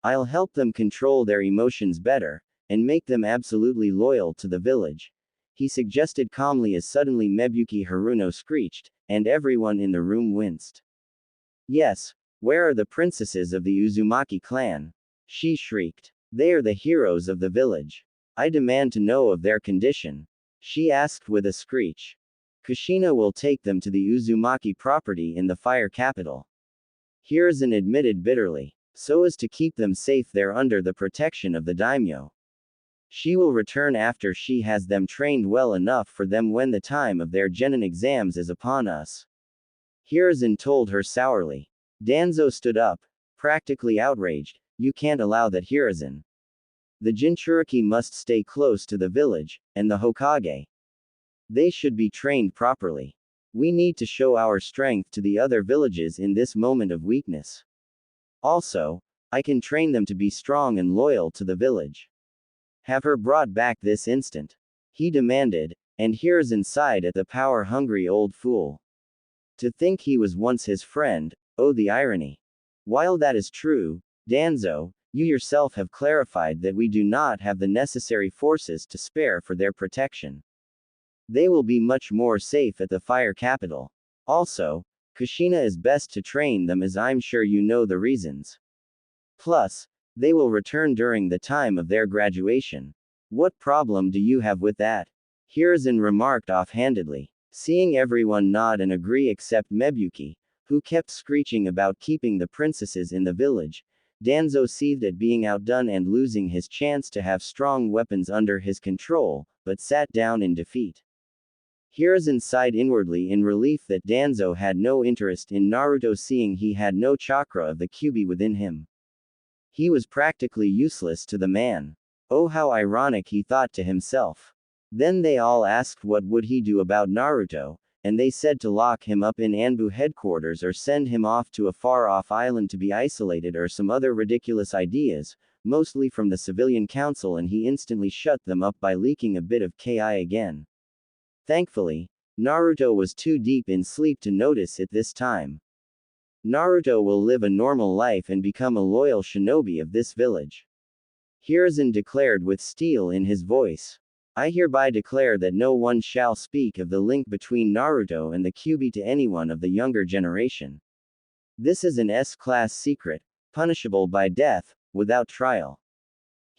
I'll help them control their emotions better, and make them absolutely loyal to the village. He suggested calmly as suddenly Mebuki Haruno screeched, and everyone in the room winced. Yes, where are the princesses of the Uzumaki clan? She shrieked. They are the heroes of the village. I demand to know of their condition. She asked with a screech. Kushina will take them to the Uzumaki property in the fire capital. Hiruzen admitted bitterly. So as to keep them safe there under the protection of the daimyo. She will return after she has them trained well enough for them when the time of their genin exams is upon us. Hiruzen told her sourly. Danzo stood up, practically outraged. You can't allow that, Hiruzen. The Jinchuriki must stay close to the village, and the Hokage. They should be trained properly. We need to show our strength to the other villages in this moment of weakness. Also, I can train them to be strong and loyal to the village. Have her brought back this instant. He demanded, and Hiruzen sighed at the power-hungry old fool. To think he was once his friend, oh the irony. While that is true, Danzo, you yourself have clarified that we do not have the necessary forces to spare for their protection. They will be much more safe at the fire capital. Also, Kushina is best to train them, as I'm sure you know the reasons. Plus, they will return during the time of their graduation. What problem do you have with that? Hiruzen remarked offhandedly. Seeing everyone nod and agree except Mebuki, who kept screeching about keeping the princesses in the village, Danzo seethed at being outdone and losing his chance to have strong weapons under his control, but sat down in defeat. Hiruzen sighed inwardly in relief that Danzo had no interest in Naruto, seeing he had no chakra of the Kyuubi within him. He was practically useless to the man. Oh, how ironic, he thought to himself. Then they all asked what would he do about Naruto, and they said to lock him up in Anbu headquarters or send him off to a far-off island to be isolated or some other ridiculous ideas, mostly from the civilian council, and he instantly shut them up by leaking a bit of ki again. Thankfully, Naruto was too deep in sleep to notice it this time. Naruto will live a normal life and become a loyal shinobi of this village. Hiruzen declared with steel in his voice. I hereby declare that no one shall speak of the link between Naruto and the Kyuubi to anyone of the younger generation. This is an S-class secret, punishable by death, without trial.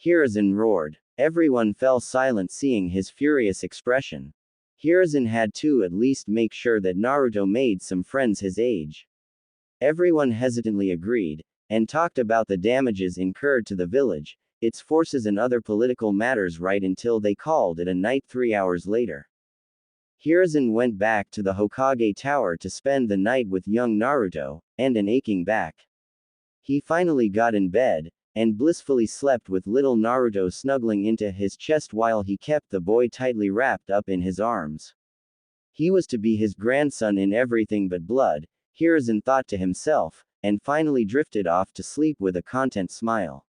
Hiruzen roared. Everyone fell silent seeing his furious expression. Hiruzen had to at least make sure that Naruto made some friends his age. Everyone hesitantly agreed, and talked about the damages incurred to the village, its forces and other political matters right until they called it a night 3 hours later. Hiruzen went back to the Hokage Tower to spend the night with young Naruto, and an aching back. He finally got in bed, and blissfully slept with little Naruto snuggling into his chest while he kept the boy tightly wrapped up in his arms. He was to be his grandson in everything but blood, Hiruzen thought to himself, and finally drifted off to sleep with a content smile.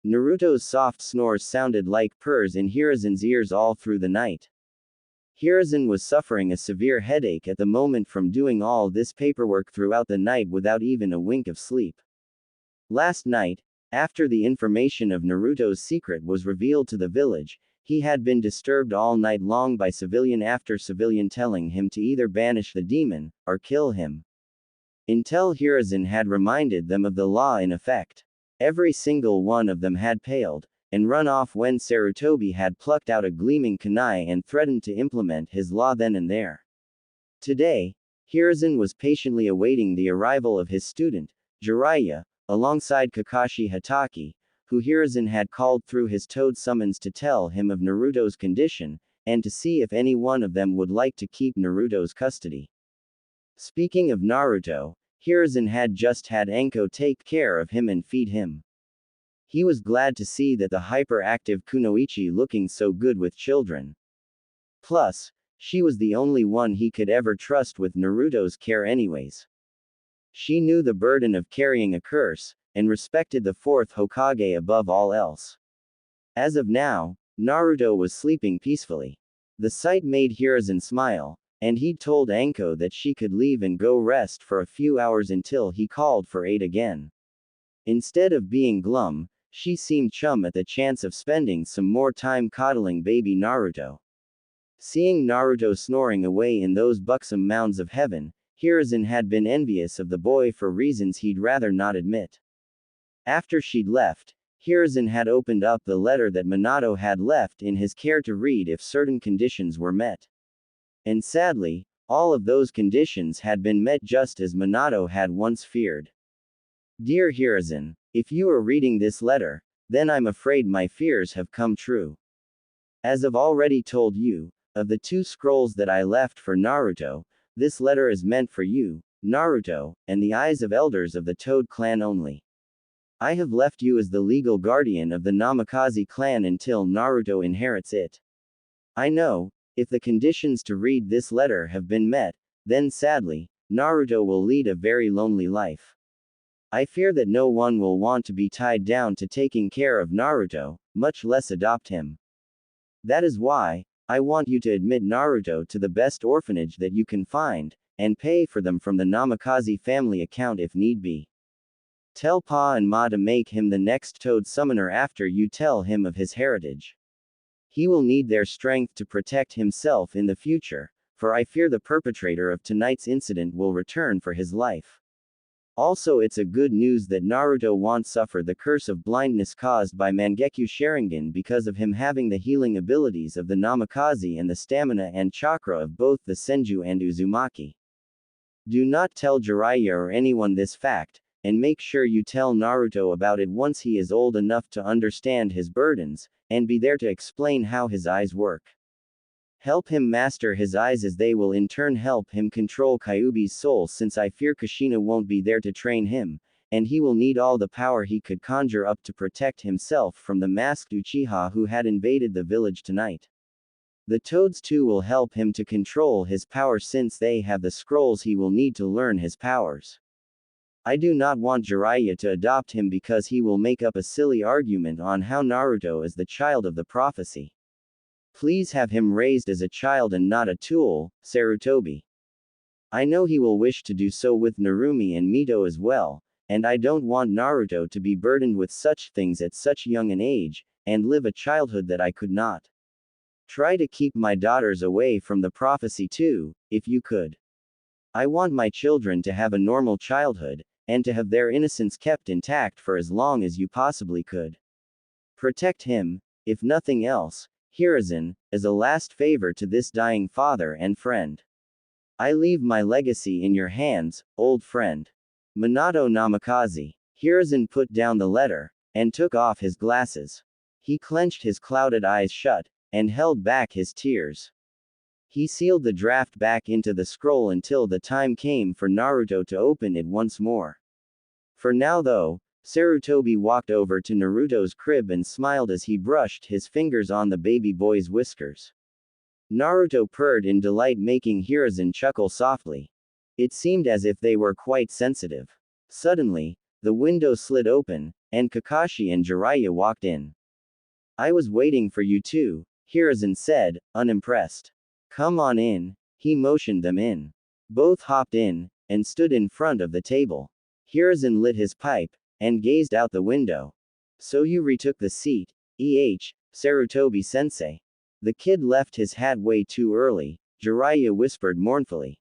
Naruto's soft snores sounded like purrs in Hiruzen's ears all through the night. Hiruzen was suffering a severe headache at the moment from doing all this paperwork throughout the night without even a wink of sleep. Last night, after the information of Naruto's secret was revealed to the village, he had been disturbed all night long by civilian after civilian telling him to either banish the demon, or kill him. Until Hiruzen had reminded them of the law in effect. Every single one of them had paled, and run off when Sarutobi had plucked out a gleaming kunai and threatened to implement his law then and there. Today, Hiruzen was patiently awaiting the arrival of his student, Jiraiya, alongside Kakashi Hatake, who Hiruzen had called through his toad summons to tell him of Naruto's condition, and to see if any one of them would like to keep Naruto's custody. Speaking of Naruto, Hiruzen had just had Anko take care of him and feed him. He was glad to see that the hyperactive Kunoichi looking so good with children. Plus, she was the only one he could ever trust with Naruto's care anyways. She knew the burden of carrying a curse, and respected the fourth Hokage above all else. As of now, Naruto was sleeping peacefully. The sight made Hiruzen smile, and he'd told Anko that she could leave and go rest for a few hours until he called for aid again. Instead of being glum, she seemed chum at the chance of spending some more time coddling baby Naruto. Seeing Naruto snoring away in those buxom mounds of heaven, Hiruzen had been envious of the boy for reasons he'd rather not admit. After she'd left, Hiruzen had opened up the letter that Minato had left in his care to read if certain conditions were met. And sadly, all of those conditions had been met just as Minato had once feared. Dear Hiruzen, if you are reading this letter, then I'm afraid my fears have come true. As I've already told you, of the 2 scrolls that I left for Naruto, this letter is meant for you, Naruto, and the eyes of elders of the Toad clan only. I have left you as the legal guardian of the Namikaze clan until Naruto inherits it. I know, if the conditions to read this letter have been met, then sadly, Naruto will lead a very lonely life. I fear that no one will want to be tied down to taking care of Naruto, much less adopt him. That is why, I want you to admit Naruto to the best orphanage that you can find, and pay for them from the Namikaze family account if need be. Tell Pa and Ma to make him the next Toad summoner after you tell him of his heritage. He will need their strength to protect himself in the future, for I fear the perpetrator of tonight's incident will return for his life. Also, it's a good news that Naruto won't suffer the curse of blindness caused by Mangekyo Sharingan because of him having the healing abilities of the Namikaze and the stamina and chakra of both the Senju and Uzumaki. Do not tell Jiraiya or anyone this fact, and make sure you tell Naruto about it once he is old enough to understand his burdens, and be there to explain how his eyes work. Help him master his eyes as they will in turn help him control Kyuubi's soul, since I fear Kushina won't be there to train him, and he will need all the power he could conjure up to protect himself from the masked Uchiha who had invaded the village tonight. The Toads too will help him to control his power since they have the scrolls he will need to learn his powers. I do not want Jiraiya to adopt him because he will make up a silly argument on how Naruto is the child of the prophecy. Please have him raised as a child and not a tool, Sarutobi. I know he will wish to do so with Narumi and Mito as well, and I don't want Naruto to be burdened with such things at such young an age, and live a childhood that I could not. Try to keep my daughters away from the prophecy too, if you could. I want my children to have a normal childhood, and to have their innocence kept intact for as long as you possibly could. Protect him, if nothing else, Hiruzen, as a last favor to this dying father and friend. I leave my legacy in your hands, old friend. Minato Namikaze. Hiruzen put down the letter, and took off his glasses. He clenched his clouded eyes shut, and held back his tears. He sealed the draft back into the scroll until the time came for Naruto to open it once more. For now though, Sarutobi walked over to Naruto's crib and smiled as he brushed his fingers on the baby boy's whiskers. Naruto purred in delight, making Hiruzen chuckle softly. It seemed as if they were quite sensitive. Suddenly, the window slid open, and Kakashi and Jiraiya walked in. I was waiting for you too, Hiruzen said, unimpressed. Come on in. He motioned them in. Both hopped in, and stood in front of the table. Hiruzen lit his pipe, and gazed out the window. So you retook the seat, Sarutobi sensei. The kid left his hat way too early, Jiraiya whispered mournfully.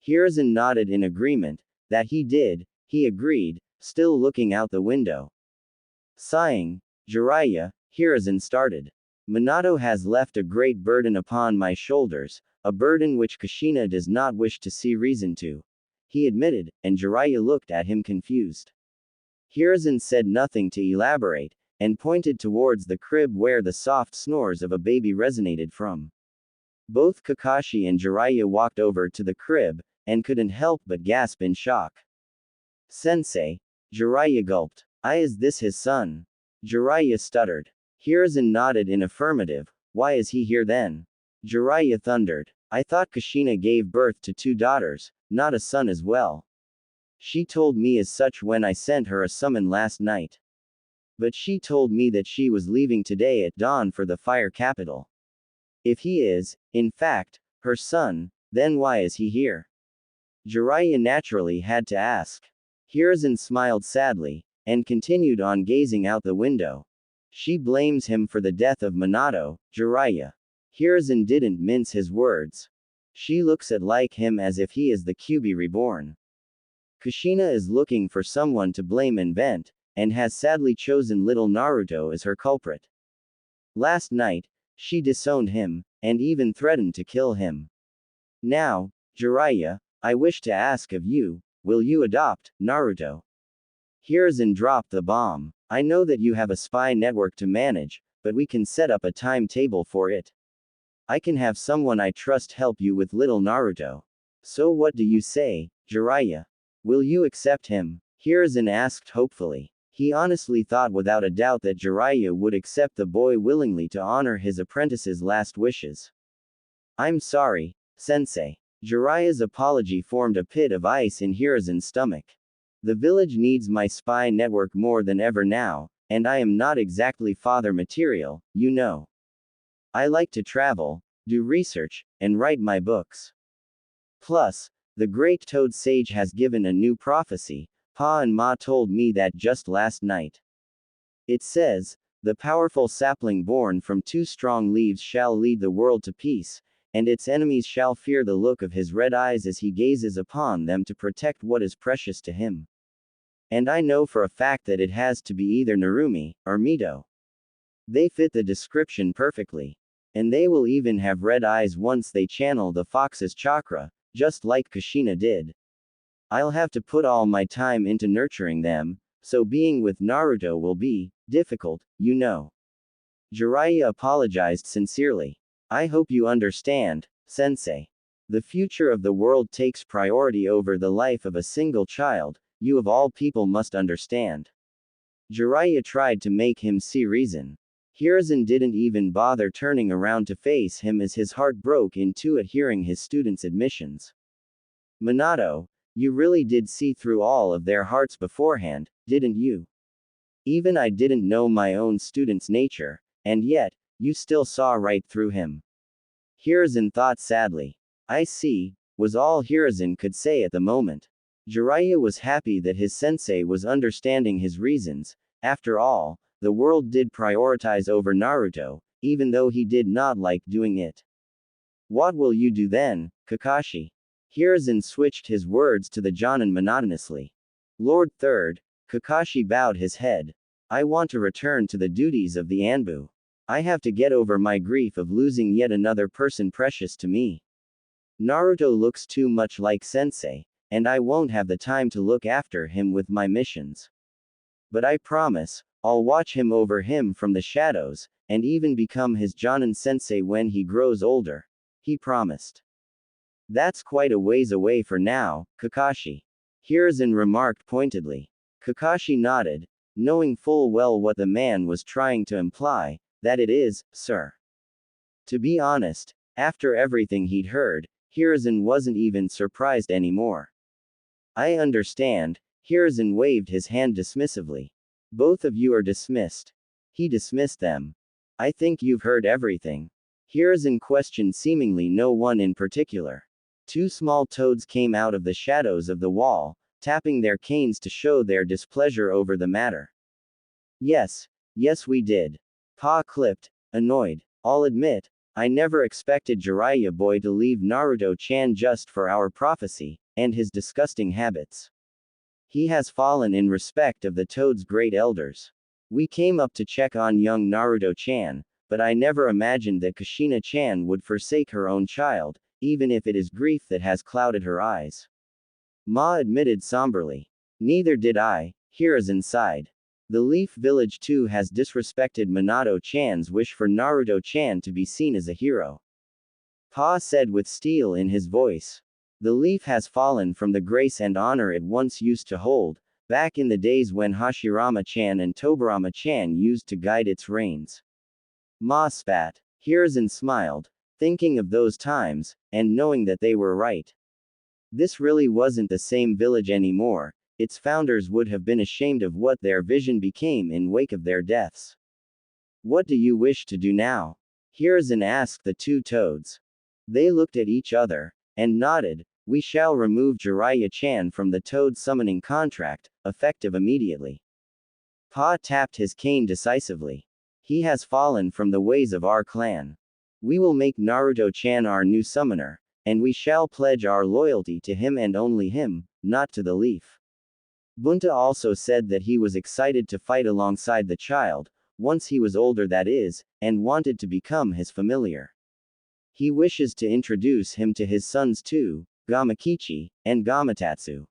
Hiruzen nodded in agreement. That he did, he agreed, still looking out the window. Sighing, Jiraiya, Hiruzen started. Minato has left a great burden upon my shoulders, a burden which Kushina does not wish to see reason to. He admitted, and Jiraiya looked at him confused. Hiruzen said nothing to elaborate, and pointed towards the crib where the soft snores of a baby resonated from. Both Kakashi and Jiraiya walked over to the crib, and couldn't help but gasp in shock. Sensei, Jiraiya gulped. Is this his son? Jiraiya stuttered. Hiruzen nodded in affirmative. Why is he here then? Jiraiya thundered. I thought Kushina gave birth to 2 daughters, not a son as well. She told me as such when I sent her a summon last night. But she told me that she was leaving today at dawn for the fire capital. If he is, in fact, her son, Then why is he here? Jiraiya naturally had to ask. Hiruzen smiled sadly, and continued on gazing out the window. She blames him for the death of Minato, Jiraiya. Hiruzen didn't mince his words. She looks at like him as if he is the Kyuubi reborn. Kushina is looking for someone to blame and vent, and has sadly chosen little Naruto as her culprit. Last night, she disowned him, and even threatened to kill him. Now, Jiraiya, I wish to ask of you, will you adopt Naruto? Hiruzen dropped the bomb. I know that you have a spy network to manage, but we can set up a timetable for it. I can have someone I trust help you with little Naruto. So what do you say, Jiraiya? Will you accept him? Hiruzen asked hopefully. He honestly thought without a doubt that Jiraiya would accept the boy willingly to honor his apprentice's last wishes. I'm sorry, sensei. Jiraiya's apology formed a pit of ice in Hiruzen's stomach. The village needs my spy network more than ever now, and I am not exactly father material, you know. I like to travel, do research, and write my books. Plus, the great Toad Sage has given a new prophecy. Pa and Ma told me that just last night. It says, the powerful sapling born from two strong leaves shall lead the world to peace, and its enemies shall fear the look of his red eyes as he gazes upon them to protect what is precious to him. And I know for a fact that it has to be either Narumi, or Mito. They fit the description perfectly. And they will even have red eyes once they channel the fox's chakra, just like Kushina did. I'll have to put all my time into nurturing them, so being with Naruto will be difficult, you know. Jiraiya apologized sincerely. I hope you understand, sensei. The future of the world takes priority over the life of a single child, you of all people must understand. Jiraiya tried to make him see reason. Hiruzen didn't even bother turning around to face him as his heart broke in two at hearing his students' admissions. Minato, you really did see through all of their hearts beforehand, didn't you? Even I didn't know my own student's nature, and yet, you still saw right through him. Hiruzen thought sadly. I see, was all Hiruzen could say at the moment. Jiraiya was happy that his sensei was understanding his reasons. After all, the world did prioritize over Naruto, even though he did not like doing it. What will you do then, Kakashi? Hiruzen switched his words to the Jonin monotonously. Lord Third, Kakashi bowed his head. I want to return to the duties of the Anbu. I have to get over my grief of losing yet another person precious to me. Naruto looks too much like Sensei, and I won't have the time to look after him with my missions. But I promise, I'll watch him over him from the shadows, and even become his Jonin Sensei when he grows older. He promised. That's quite a ways away for now, Kakashi. Hiruzen remarked pointedly. Kakashi nodded, knowing full well what the man was trying to imply, that it is, sir. To be honest, after everything he'd heard, Hiruzen wasn't even surprised anymore. I understand, Hiruzen waved his hand dismissively. Both of you are dismissed. He dismissed them. I think you've heard everything. Hiruzen questioned seemingly no one in particular. Two small toads came out of the shadows of the wall, tapping their canes to show their displeasure over the matter. Yes, we did. Pa clipped, annoyed. I'll admit, I never expected Jiraiya boy to leave Naruto-chan just for our prophecy, and his disgusting habits. He has fallen in respect of the Toad's great elders. We came up to check on young Naruto-chan, but I never imagined that Kushina-chan would forsake her own child, even if it is grief that has clouded her eyes. Ma admitted somberly. Neither did I, Hiruzen sighed. The Leaf Village too has disrespected Minato-chan's wish for Naruto-chan to be seen as a hero. Pa said with steel in his voice. The leaf has fallen from the grace and honor it once used to hold, back in the days when Hashirama-chan and Tobirama-chan used to guide its reins. Ma spat. Hiruzen smiled, thinking of those times, and knowing that they were right. This really wasn't the same village anymore. Its founders would have been ashamed of what their vision became in wake of their deaths. What do you wish to do now? Hiruzen asked the two toads. They looked at each other, and nodded. We shall remove Jiraiya-chan from the Toad summoning contract, effective immediately. Pa tapped his cane decisively. He has fallen from the ways of our clan. We will make Naruto-chan our new summoner, and we shall pledge our loyalty to him and only him, not to the leaf. Bunta also said that he was excited to fight alongside the child, once he was older that is, and wanted to become his familiar. He wishes to introduce him to his sons too, Gamakichi, and Gamatatsu.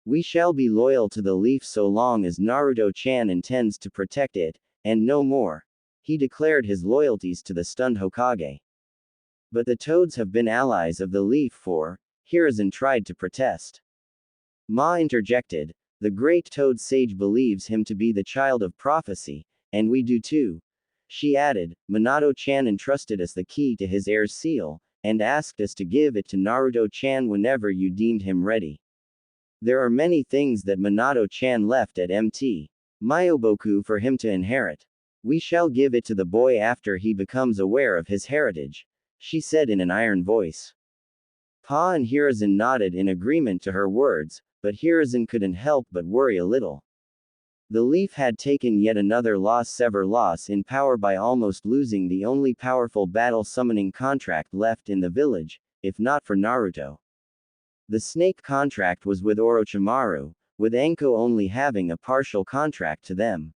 We shall be loyal to the leaf so long as Naruto-chan intends to protect it, and no more. He declared his loyalties to the stunned Hokage. But the Toads have been allies of the leaf for, Hiruzen tried to protest. Ma interjected, the great Toad sage believes him to be the child of prophecy, and we do too. She added, Minato-chan entrusted us the key to his heir's seal, and asked us to give it to Naruto-chan whenever you deemed him ready. There are many things that Minato-chan left at Mt. Myoboku for him to inherit. We shall give it to the boy after he becomes aware of his heritage, she said in an iron voice. Pa and Hiruzen nodded in agreement to her words, but Hiruzen couldn't help but worry a little. The leaf had taken yet another loss in power by almost losing the only powerful battle summoning contract left in the village, if not for Naruto. The snake contract was with Orochimaru, with Anko only having a partial contract to them.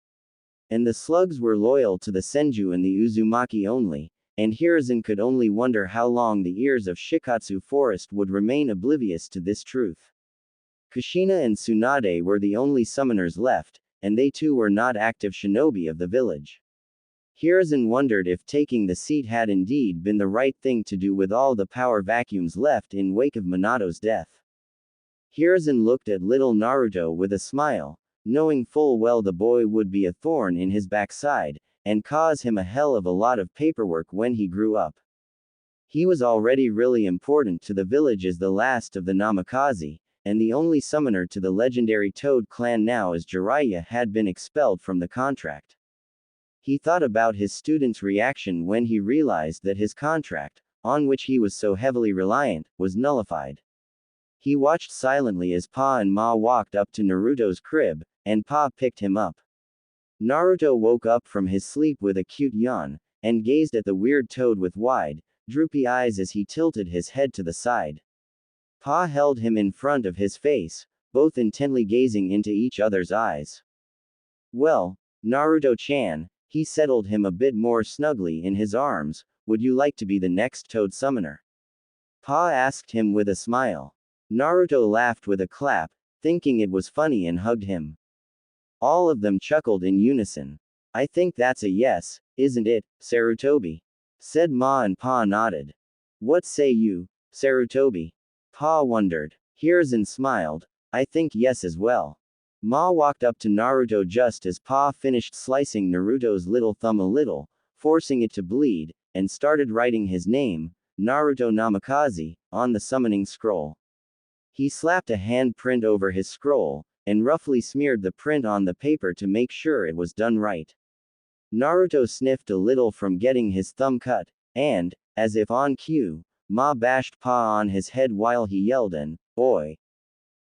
And the slugs were loyal to the Senju and the Uzumaki only, and Hiruzen could only wonder how long the ears of Shikatsu Forest would remain oblivious to this truth. Kushina and Tsunade were the only summoners left, and they too were not active shinobi of the village. Hiruzen wondered if taking the seat had indeed been the right thing to do with all the power vacuums left in wake of Minato's death. Hiruzen looked at little Naruto with a smile, knowing full well the boy would be a thorn in his backside, and cause him a hell of a lot of paperwork when he grew up. He was already really important to the village as the last of the Namikaze, and the only summoner to the legendary Toad clan now as Jiraiya had been expelled from the contract. He thought about his student's reaction when he realized that his contract, on which he was so heavily reliant, was nullified. He watched silently as Pa and Ma walked up to Naruto's crib, and Pa picked him up. Naruto woke up from his sleep with a cute yawn, and gazed at the weird Toad with wide, droopy eyes as he tilted his head to the side. Pa held him in front of his face, both intently gazing into each other's eyes. Well, Naruto-chan, he settled him a bit more snugly in his arms, would you like to be the next Toad summoner? Pa asked him with a smile. Naruto laughed with a clap, thinking it was funny and hugged him. All of them chuckled in unison. I think that's a yes, isn't it, Sarutobi? Said Ma and Pa nodded. What say you, Sarutobi? Pa wondered. Hiruzen smiled. I think yes as well. Ma walked up to Naruto just as Pa finished slicing Naruto's little thumb a little, forcing it to bleed, and started writing his name, Naruto Namikaze, on the summoning scroll. He slapped a handprint over his scroll, and roughly smeared the print on the paper to make sure it was done right. Naruto sniffed a little from getting his thumb cut, and, as if on cue, Ma bashed Pa on his head while he yelled an, "Oi!"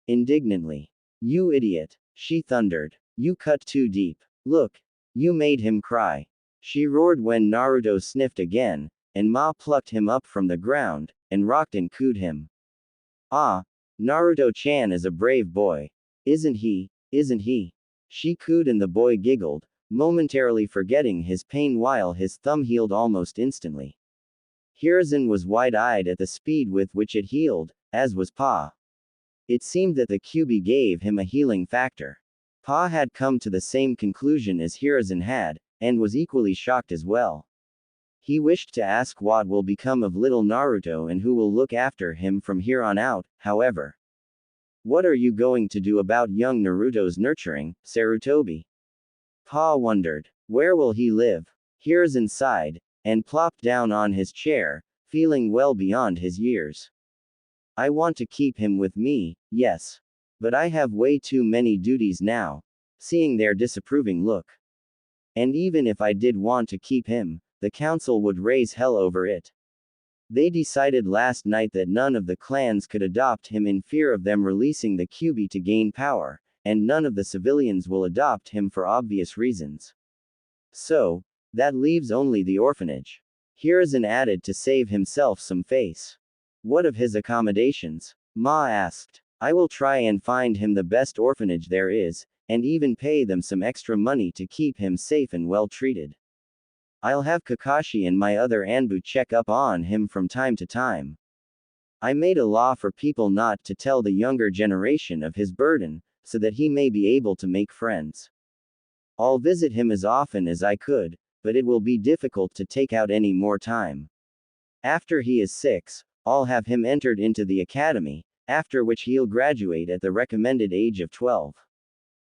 indignantly. You idiot, she thundered. You cut too deep. Look. You made him cry. She roared when Naruto sniffed again, and Ma plucked him up from the ground, and rocked and cooed him. Ah, Naruto-chan is a brave boy. Isn't he, isn't he? She cooed and the boy giggled, momentarily forgetting his pain while his thumb healed almost instantly. Hiruzen was wide-eyed at the speed with which it healed, as was Pa. It seemed that the Kyuubi gave him a healing factor. Pa had come to the same conclusion as Hiruzen had, and was equally shocked as well. He wished to ask what will become of little Naruto and who will look after him from here on out, however. What are you going to do about young Naruto's nurturing, Sarutobi? Pa wondered. Where will he live? Hiruzen sighed, and plopped down on his chair, feeling well beyond his years. I want to keep him with me, yes. But I have way too many duties now. Seeing their disapproving look. And even if I did want to keep him, the council would raise hell over it. They decided last night that none of the clans could adopt him in fear of them releasing the Kyuubi to gain power, and none of the civilians will adopt him for obvious reasons. So, that leaves only the orphanage. Hiruzen added to save himself some face. What of his accommodations? Ma asked. I will try and find him the best orphanage there is, and even pay them some extra money to keep him safe and well treated. I'll have Kakashi and my other Anbu check up on him from time to time. I made a law for people not to tell the younger generation of his burden, so that he may be able to make friends. I'll visit him as often as I could, but it will be difficult to take out any more time. After he is 6, I'll have him entered into the academy, after which he'll graduate at the recommended age of 12.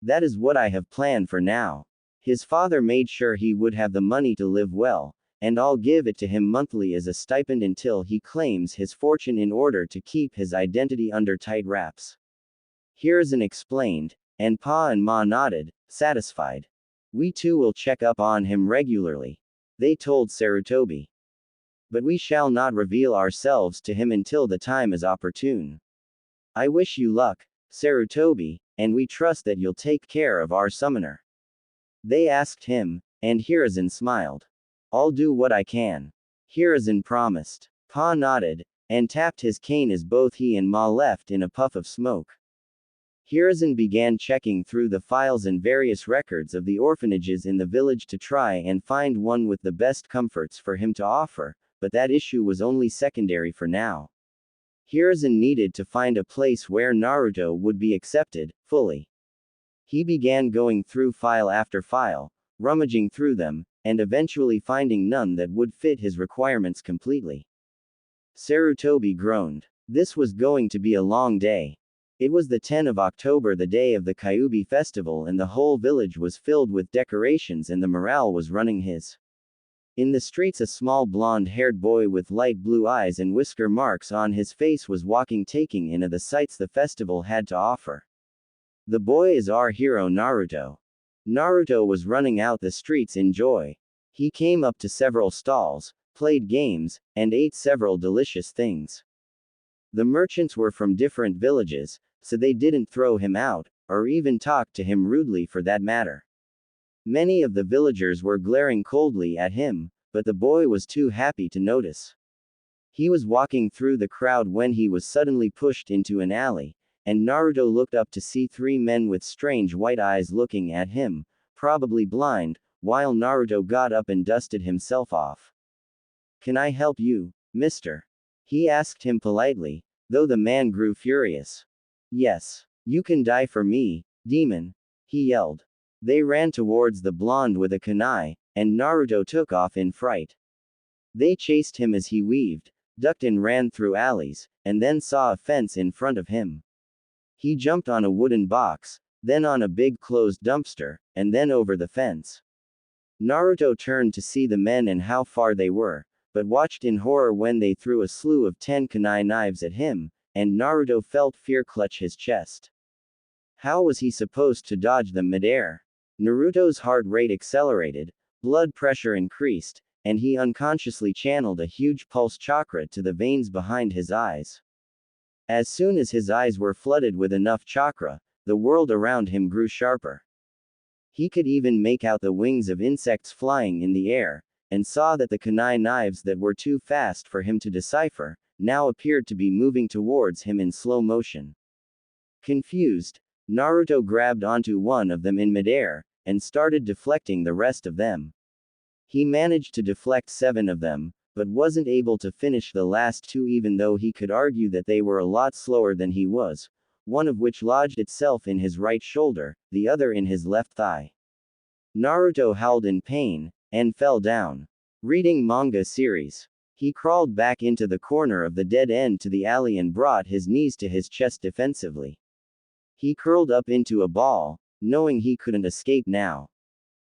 That is what I have planned for now. His father made sure he would have the money to live well, and I'll give it to him monthly as a stipend until he claims his fortune in order to keep his identity under tight wraps. Hiruzen explained, and Pa and Ma nodded, satisfied. We too will check up on him regularly, they told Sarutobi. But we shall not reveal ourselves to him until the time is opportune. I wish you luck, Sarutobi, and we trust that you'll take care of our summoner. They asked him, and Hiruzen smiled. I'll do what I can. Hiruzen promised. Pa nodded, and tapped his cane as both he and Ma left in a puff of smoke. Hiruzen began checking through the files and various records of the orphanages in the village to try and find one with the best comforts for him to offer, but that issue was only secondary for now. Hiruzen needed to find a place where Naruto would be accepted, fully. He began going through file after file, rummaging through them, and eventually finding none that would fit his requirements completely. Sarutobi groaned. This was going to be a long day. It was the 10th of October, the day of the Kyuubi festival, and the whole village was filled with decorations and the morale was running his. In the streets a small blonde-haired boy with light blue eyes and whisker marks on his face was walking, taking in the sights the festival had to offer. The boy is our hero Naruto. Naruto was running out the streets in joy. He came up to several stalls, played games, and ate several delicious things. The merchants were from different villages, so they didn't throw him out, or even talk to him rudely for that matter. Many of the villagers were glaring coldly at him, but the boy was too happy to notice. He was walking through the crowd when he was suddenly pushed into an alley, and Naruto looked up to see 3 men with strange white eyes looking at him, probably blind, while Naruto got up and dusted himself off. Can I help you, mister? He asked him politely, though the man grew furious. Yes. You can die for me, demon, he yelled. They ran towards the blonde with a kunai, and Naruto took off in fright. They chased him as he weaved, ducked and ran through alleys, and then saw a fence in front of him. He jumped on a wooden box, then on a big closed dumpster, and then over the fence. Naruto turned to see the men and how far they were, but watched in horror when they threw a slew of 10 kunai knives at him, and Naruto felt fear clutch his chest. How was he supposed to dodge them midair? Naruto's heart rate accelerated, blood pressure increased, and he unconsciously channeled a huge pulse chakra to the veins behind his eyes. As soon as his eyes were flooded with enough chakra, the world around him grew sharper. He could even make out the wings of insects flying in the air, and saw that the kunai knives that were too fast for him to decipher, now appeared to be moving towards him in slow motion. Confused, Naruto grabbed onto one of them in midair, and started deflecting the rest of them. He managed to deflect 7 of them, but wasn't able to finish the last 2 even though he could argue that they were a lot slower than he was, one of which lodged itself in his right shoulder, the other in his left thigh. Naruto howled in pain, and fell down. Reading manga series. He crawled back into the corner of the dead end to the alley and brought his knees to his chest defensively. He curled up into a ball, knowing he couldn't escape now.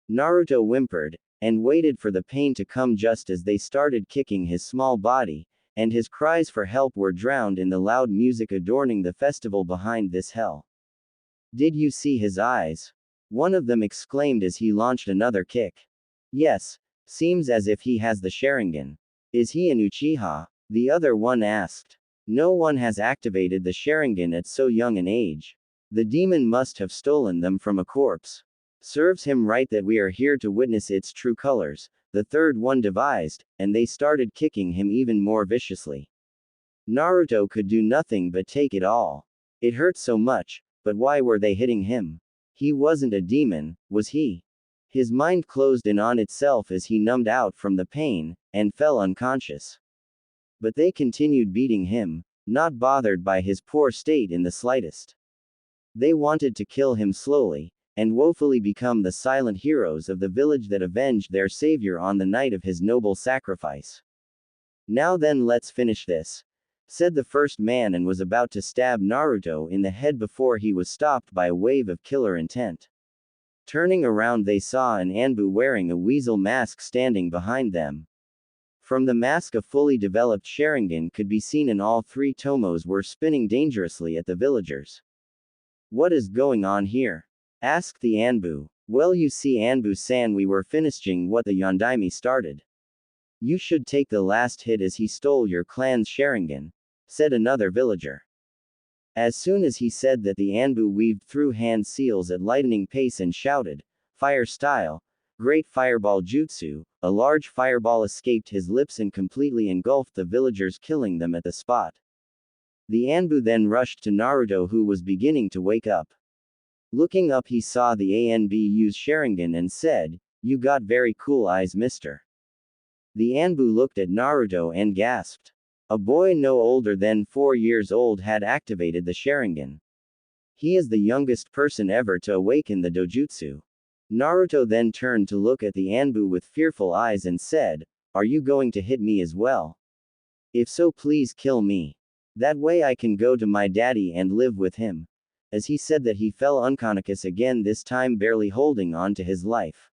Naruto whimpered, and waited for the pain to come just as they started kicking his small body, and his cries for help were drowned in the loud music adorning the festival behind this hell. Did you see his eyes? One of them exclaimed as he launched another kick. Yes, seems as if he has the Sharingan. Is he an Uchiha? The other one asked. No one has activated the Sharingan at so young an age. The demon must have stolen them from a corpse. Serves him right that we are here to witness its true colors, the third one devised, and they started kicking him even more viciously. Naruto could do nothing but take it all. It hurt so much, but why were they hitting him? He wasn't a demon, was he? His mind closed in on itself as he numbed out from the pain, and fell unconscious. But they continued beating him, not bothered by his poor state in the slightest. They wanted to kill him slowly, and woefully become the silent heroes of the village that avenged their savior on the night of his noble sacrifice. Now then, let's finish this, said the first man, and was about to stab Naruto in the head before he was stopped by a wave of killer intent. Turning around, they saw an Anbu wearing a weasel mask standing behind them. From the mask, a fully developed Sharingan could be seen, and all three tomos were spinning dangerously at the villagers. What is going on here? Asked the Anbu. Well, you see, Anbu-san, we were finishing what the Yondaime started. You should take the last hit as he stole your clan's Sharingan, said another villager. As soon as he said that, the Anbu weaved through hand seals at lightning pace and shouted, "Fire style! Great fireball jutsu!" A large fireball escaped his lips and completely engulfed the villagers, killing them at the spot. The Anbu then rushed to Naruto, who was beginning to wake up. Looking up, he saw the Anbu use Sharingan and said, "You got very cool eyes, mister." The Anbu looked at Naruto and gasped. A boy no older than 4 years old had activated the Sharingan. He is the youngest person ever to awaken the dojutsu. Naruto then turned to look at the Anbu with fearful eyes and said, "Are you going to hit me as well? If so, please kill me. That way I can go to my daddy and live with him." As he said that, he fell unconscious again, this time barely holding on to his life.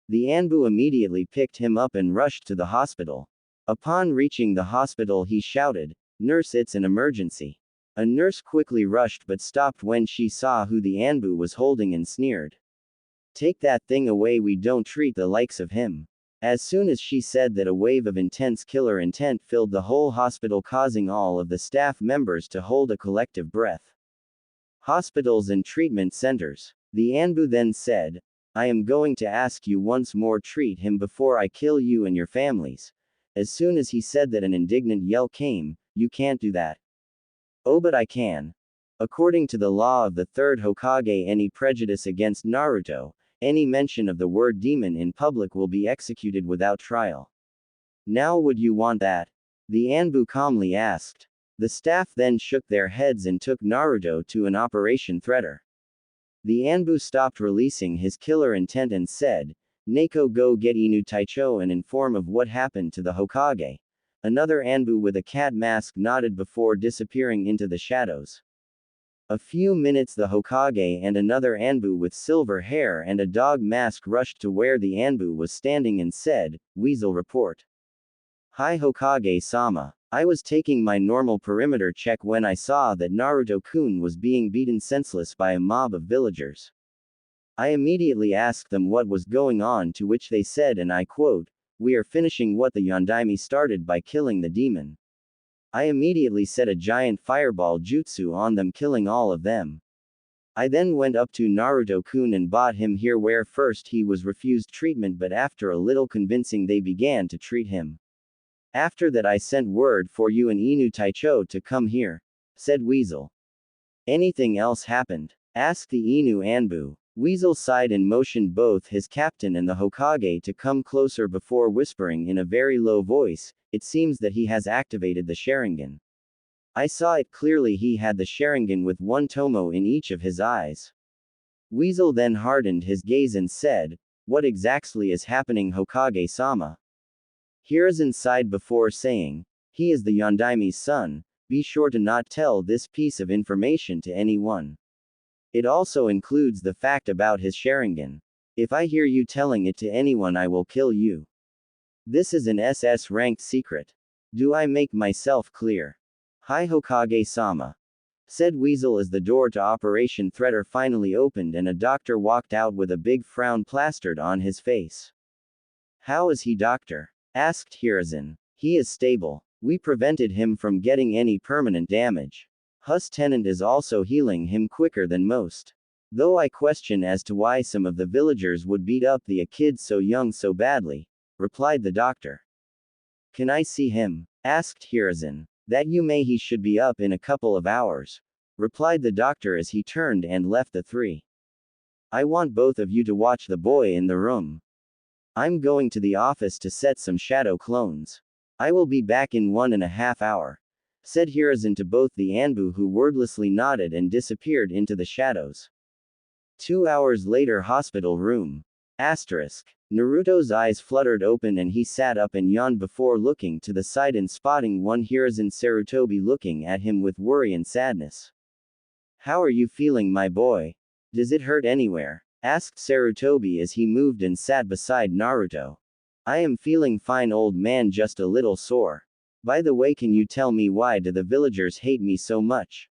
The Anbu immediately picked him up and rushed to the hospital. Upon reaching the hospital, he shouted, "Nurse, it's an emergency." A nurse quickly rushed but stopped when she saw who the Anbu was holding and sneered. "Take that thing away, we don't treat the likes of him." As soon as she said that, a wave of intense killer intent filled the whole hospital, causing all of the staff members to hold a collective breath. Hospitals and treatment centers. The Anbu then said, "I am going to ask you once more, treat him before I kill you and your families." As soon as he said that, an indignant yell came, "You can't do that." "Oh, but I can. According to the law of the third Hokage, any prejudice against Naruto, any mention of the word demon in public will be executed without trial. Now would you want that?" The Anbu calmly asked. The staff then shook their heads and took Naruto to an operation theater. The Anbu stopped releasing his killer intent and said, "Neko, go get Inu Taicho and inform of what happened to the Hokage." Another Anbu with a cat mask nodded before disappearing into the shadows. A few minutes, the Hokage and another Anbu with silver hair and a dog mask rushed to where the Anbu was standing and said, "Weasel report. Hi Hokage-sama. I was taking my normal perimeter check when I saw that Naruto-kun was being beaten senseless by a mob of villagers. I immediately asked them what was going on, to which they said, and I quote, 'We are finishing what the Yondaime started by killing the demon.' I immediately set a giant fireball jutsu on them, killing all of them. I then went up to Naruto-kun and brought him here, where first he was refused treatment, but after a little convincing they began to treat him. After that I sent word for you and Inu Taicho to come here," said Weasel. "Anything else happened?" asked the Inu Anbu. Weasel sighed and motioned both his captain and the Hokage to come closer before whispering in a very low voice, "It seems that he has activated the Sharingan. I saw it clearly, he had the Sharingan with one tomo in each of his eyes." Weasel then hardened his gaze and said, "What exactly is happening, Hokage-sama?" Hiruzen sighed before saying, "He is the Yondaime's son. Be sure to not tell this piece of information to anyone. It also includes the fact about his Sharingan. If I hear you telling it to anyone, I will kill you. This is an SS-ranked secret. Do I make myself clear?" "Hi Hokage-sama," said Weasel as the door to Operation Threader finally opened and a doctor walked out with a big frown plastered on his face. "How is he, doctor?" asked Hiruzen. "He is stable. We prevented him from getting any permanent damage. Hus Tenant is also healing him quicker than most. Though I question as to why some of the villagers would beat up the kids so young so badly, replied the doctor. Can I see him? Asked Hiruzen. That you may, he should be up in a couple of hours, replied the doctor as he turned and left the three. I want both of you to watch the boy in the room. I'm going to the office to set some shadow clones. I will be back in 1.5 hours, said Hiruzen to both the Anbu, who wordlessly nodded and disappeared into the shadows. 2 hours later, hospital room. Asterisk. Naruto's eyes fluttered open and he sat up and yawned before looking to the side and spotting one Hiruzen Sarutobi looking at him with worry and sadness. How are you feeling, my boy? Does it hurt anywhere? Asked Sarutobi as he moved and sat beside Naruto. I am feeling fine, old man, just a little sore. By the way, can you tell me why do the villagers hate me so much?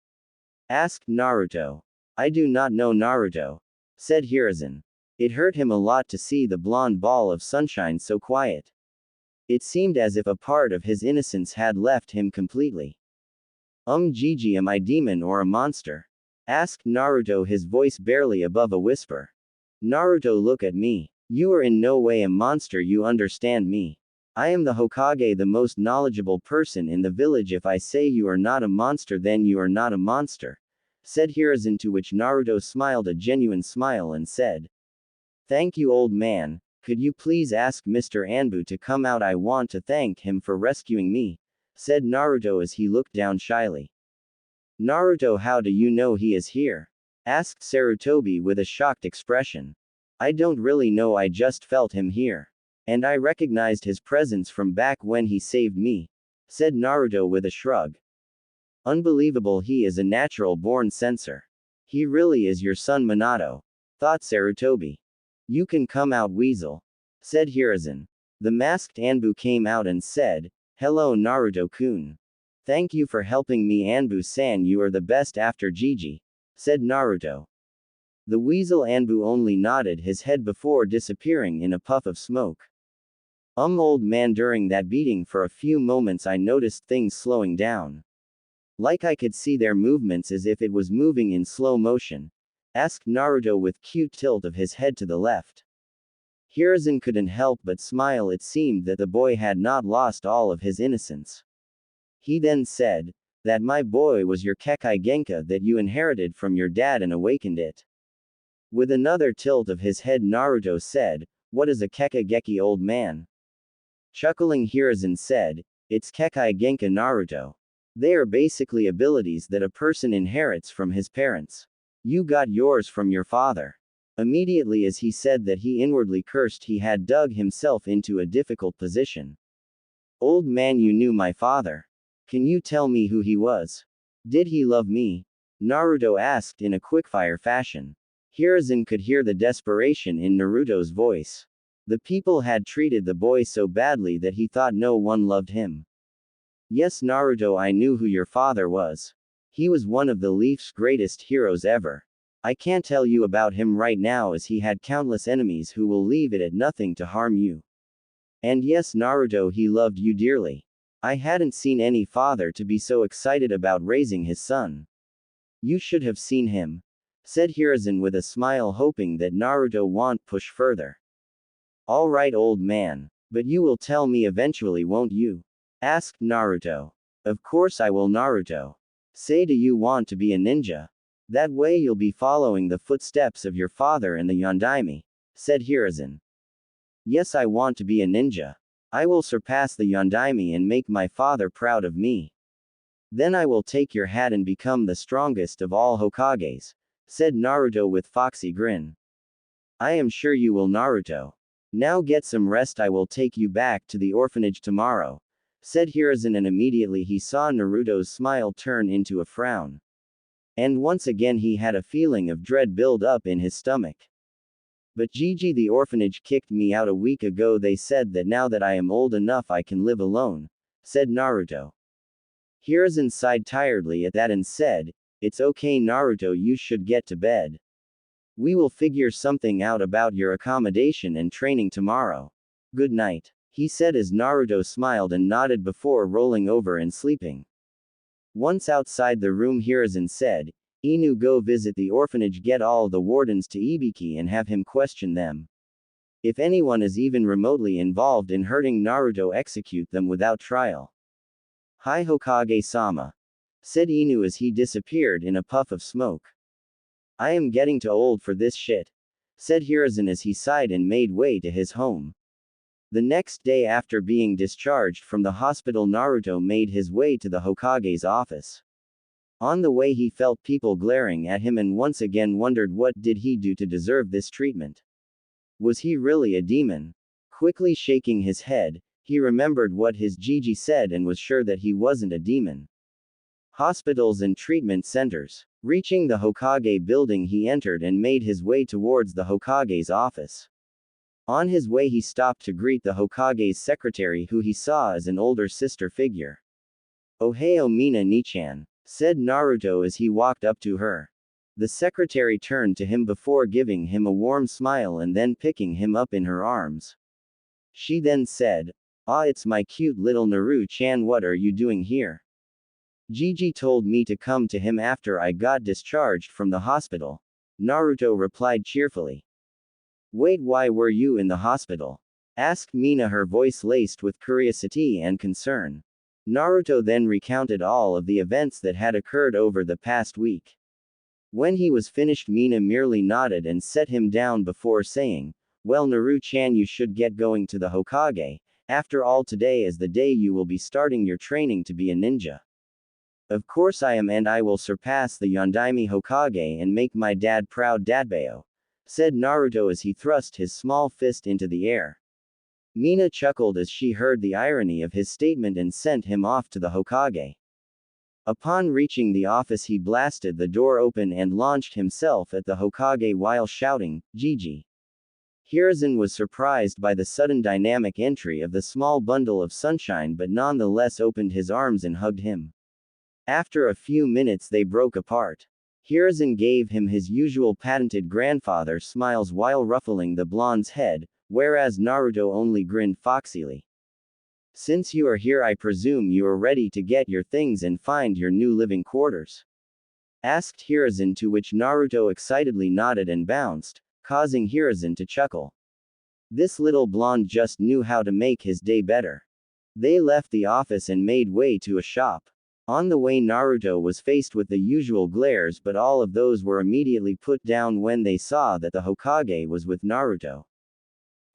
Asked Naruto. I do not know, Naruto, said Hiruzen. It hurt him a lot to see the blonde ball of sunshine so quiet. It seemed as if a part of his innocence had left him completely. Gigi, am I demon or a monster? Asked Naruto, his voice barely above a whisper. Naruto, look at me. You are in no way a monster, you understand me. I am the Hokage, the most knowledgeable person in the village. If I say you are not a monster, then you are not a monster, said Hiruzen, to which Naruto smiled a genuine smile and said, Thank you, old man. Could you please ask Mr. Anbu to come out? I want to thank him for rescuing me, said Naruto as he looked down shyly. Naruto, how do you know he is here? Asked Sarutobi with a shocked expression. I don't really know, I just felt him here. And I recognized his presence from back when he saved me, said Naruto with a shrug. Unbelievable, he is a natural born censor. He really is your son, Minato, thought Sarutobi. You can come out, Weasel, said Hiruzen. The masked Anbu came out and said, Hello, Naruto-kun. Thank you for helping me, Anbu-san, you are the best after Gigi, said Naruto. The weasel Anbu only nodded his head before disappearing in a puff of smoke. Old man, during that beating for a few moments I noticed things slowing down. Like I could see their movements as if it was moving in slow motion, asked Naruto with cute tilt of his head to the left. Hiruzen couldn't help but smile. It seemed that the boy had not lost all of his innocence. He then said, that my boy was your Kekai Genka that you inherited from your dad and awakened it. With another tilt of his head, Naruto said, What is a Kekai Geki, old man? Chuckling, Hiruzen said, It's Kekai Genka, Naruto. They are basically abilities that a person inherits from his parents. You got yours from your father. Immediately as he said that, he inwardly cursed he had dug himself into a difficult position. Old man, you knew my father. Can you tell me who he was? Did he love me? Naruto asked in a quickfire fashion. Hiruzen could hear the desperation in Naruto's voice. The people had treated the boy so badly that he thought no one loved him. Yes, Naruto, I knew who your father was. He was one of the Leaf's greatest heroes ever. I can't tell you about him right now as he had countless enemies who will leave it at nothing to harm you. And yes, Naruto, he loved you dearly. I hadn't seen any father to be so excited about raising his son. You should have seen him, said Hiruzen with a smile, hoping that Naruto won't push further. All right, old man, but you will tell me eventually, won't you? Asked Naruto. Of course I will, Naruto. Say, do you want to be a ninja? That way you'll be following the footsteps of your father and the Yondaime, said Hiruzen. Yes, I want to be a ninja. I will surpass the Yondaime and make my father proud of me. Then I will take your hat and become the strongest of all Hokages, said Naruto with foxy grin. I am sure you will, Naruto. Now get some rest, I will take you back to the orphanage tomorrow, said Hiruzen, and immediately he saw Naruto's smile turn into a frown. And once again he had a feeling of dread build up in his stomach. But Gigi, the orphanage kicked me out a week ago. They said that now that I am old enough I can live alone, said Naruto. Hiruzen sighed tiredly at that and said, It's okay, Naruto, you should get to bed. We will figure something out about your accommodation and training tomorrow. Good night. he said as Naruto smiled and nodded before rolling over and sleeping. Once outside the room, Hiruzen said, Inu, go visit the orphanage, get all the wardens to Ibiki and have him question them. If anyone is even remotely involved in hurting Naruto, execute them without trial. Hi Hokage-sama, said Inu as he disappeared in a puff of smoke. I am getting too old for this shit, said Hiruzen as he sighed and made way to his home. The next day after being discharged from the hospital, Naruto made his way to the Hokage's office. On the way he felt people glaring at him and once again wondered what did he do to deserve this treatment. Was he really a demon? Quickly shaking his head, he remembered what his Gigi said and was sure that he wasn't a demon. Hospitals and treatment centers. Reaching the Hokage building, he entered and made his way towards the Hokage's office. On his way he stopped to greet the Hokage's secretary, who he saw as an older sister figure. Ohio Mina Nichan, said Naruto as he walked up to her. The secretary turned to him before giving him a warm smile and then picking him up in her arms. She then said, "Ah, it's my cute little Naru-chan, what are you doing here?" Gigi told me to come to him after I got discharged from the hospital, Naruto replied cheerfully. Wait, why were you in the hospital? Asked Mina, her voice laced with curiosity and concern. Naruto then recounted all of the events that had occurred over the past week. When he was finished, Mina merely nodded and set him down before saying, "Well, Naru-chan, you should get going to the Hokage. After all, today is the day you will be starting your training to be a ninja." Of course I am, and I will surpass the Yondaime Hokage and make my dad proud, Dadbeo, said Naruto as he thrust his small fist into the air. Mina chuckled as she heard the irony of his statement and sent him off to the Hokage. Upon reaching the office, he blasted the door open and launched himself at the Hokage while shouting, "Gigi." Hiruzen was surprised by the sudden dynamic entry of the small bundle of sunshine, but nonetheless opened his arms and hugged him. After a few minutes they broke apart. Hiruzen gave him his usual patented grandfather smiles while ruffling the blonde's head, whereas Naruto only grinned foxily. "Since you are here, I presume you are ready to get your things and find your new living quarters?" asked Hiruzen, to which Naruto excitedly nodded and bounced, causing Hiruzen to chuckle. This little blonde just knew how to make his day better. They left the office and made way to a shop. On the way, Naruto was faced with the usual glares, but all of those were immediately put down when they saw that the Hokage was with Naruto.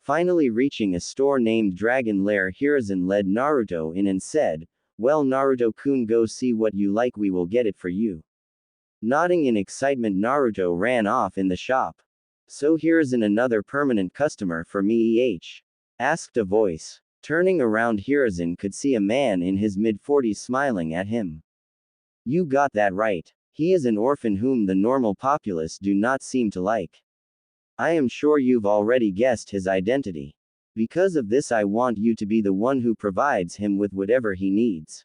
Finally reaching a store named Dragon Lair, Hiruzen led Naruto in and said, "Well, Naruto-kun, go see what you like, we will get it for you." Nodding in excitement, Naruto ran off in the shop. "So Hiruzen, another permanent customer for me, asked a voice. Turning around, Hiruzen could see a man in his mid-40s smiling at him. "You got that right. He is an orphan whom the normal populace do not seem to like. I am sure you've already guessed his identity. Because of this, I want you to be the one who provides him with whatever he needs.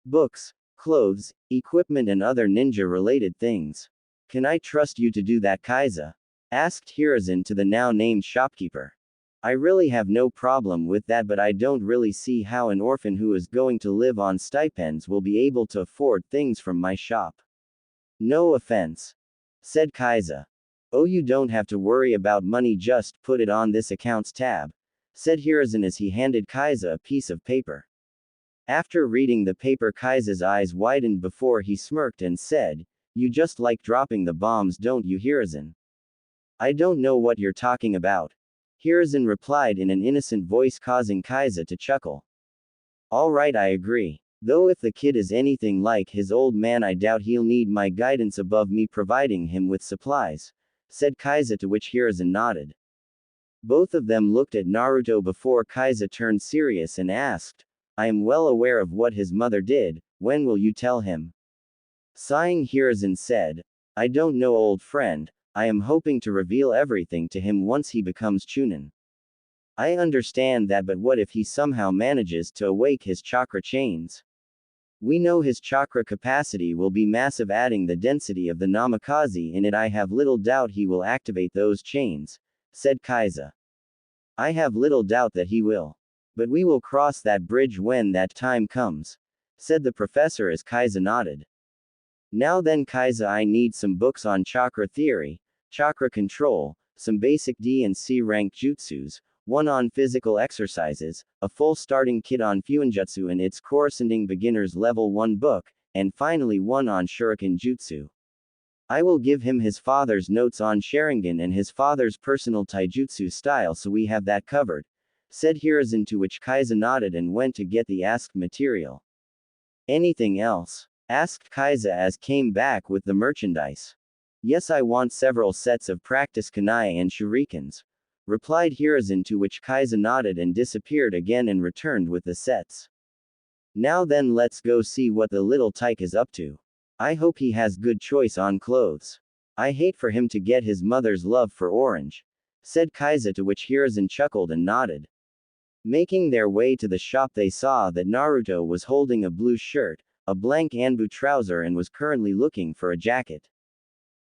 Books, clothes, equipment and other ninja-related things. Can I trust you to do that, Kaiza?" asked Hiruzen to the now-named shopkeeper. "I really have no problem with that, but I don't really see how an orphan who is going to live on stipends will be able to afford things from my shop." "No offense," said Kaiza. "Oh, you don't have to worry about money, just put it on this accounts tab," said Hiruzen as he handed Kaiza a piece of paper. After reading the paper, Kaiza's eyes widened before he smirked and said, "You just like dropping the bombs, don't you, Hiruzen?" "I don't know what you're talking about," Hiruzen replied in an innocent voice, causing Kaiza to chuckle. "All right, I agree. Though if the kid is anything like his old man, I doubt he'll need my guidance above me providing him with supplies," said Kaiza, to which Hiruzen nodded. Both of them looked at Naruto before Kaiza turned serious and asked, "I am well aware of what his mother did, when will you tell him?" Sighing, Hiruzen said, "I don't know, old friend. I am hoping to reveal everything to him once he becomes Chunin. I understand that, but what if he somehow manages to awake his chakra chains? We know his chakra capacity will be massive, adding the density of the Namikaze in it. I have little doubt he will activate those chains," said Kaiza. "I have little doubt that he will. But we will cross that bridge when that time comes, said the professor as Kaiza nodded. Now then Kaiza, I need some books on chakra theory, chakra control, some basic D and C rank jutsus, one on physical exercises, a full starting kit on Fuinjutsu and its corresponding beginner's level 1 book, and finally one on shuriken jutsu. I will give him his father's notes on Sharingan and his father's personal taijutsu style so we have that covered, said Hiruzen, to which Kaiza nodded and went to get the asked material. Anything else? Asked Kaiza as came back with the merchandise. Yes, I want several sets of practice kunai and shurikens, replied Hiruzen, to which Kaiza nodded and disappeared again and returned with the sets. Now then let's go see what the little tyke is up to. I hope he has good choice on clothes. I hate for him to get his mother's love for orange, said Kaiza, to which Hiruzen chuckled and nodded. Making their way to the shop they saw that Naruto was holding a blue shirt, a blank Anbu trouser and was currently looking for a jacket.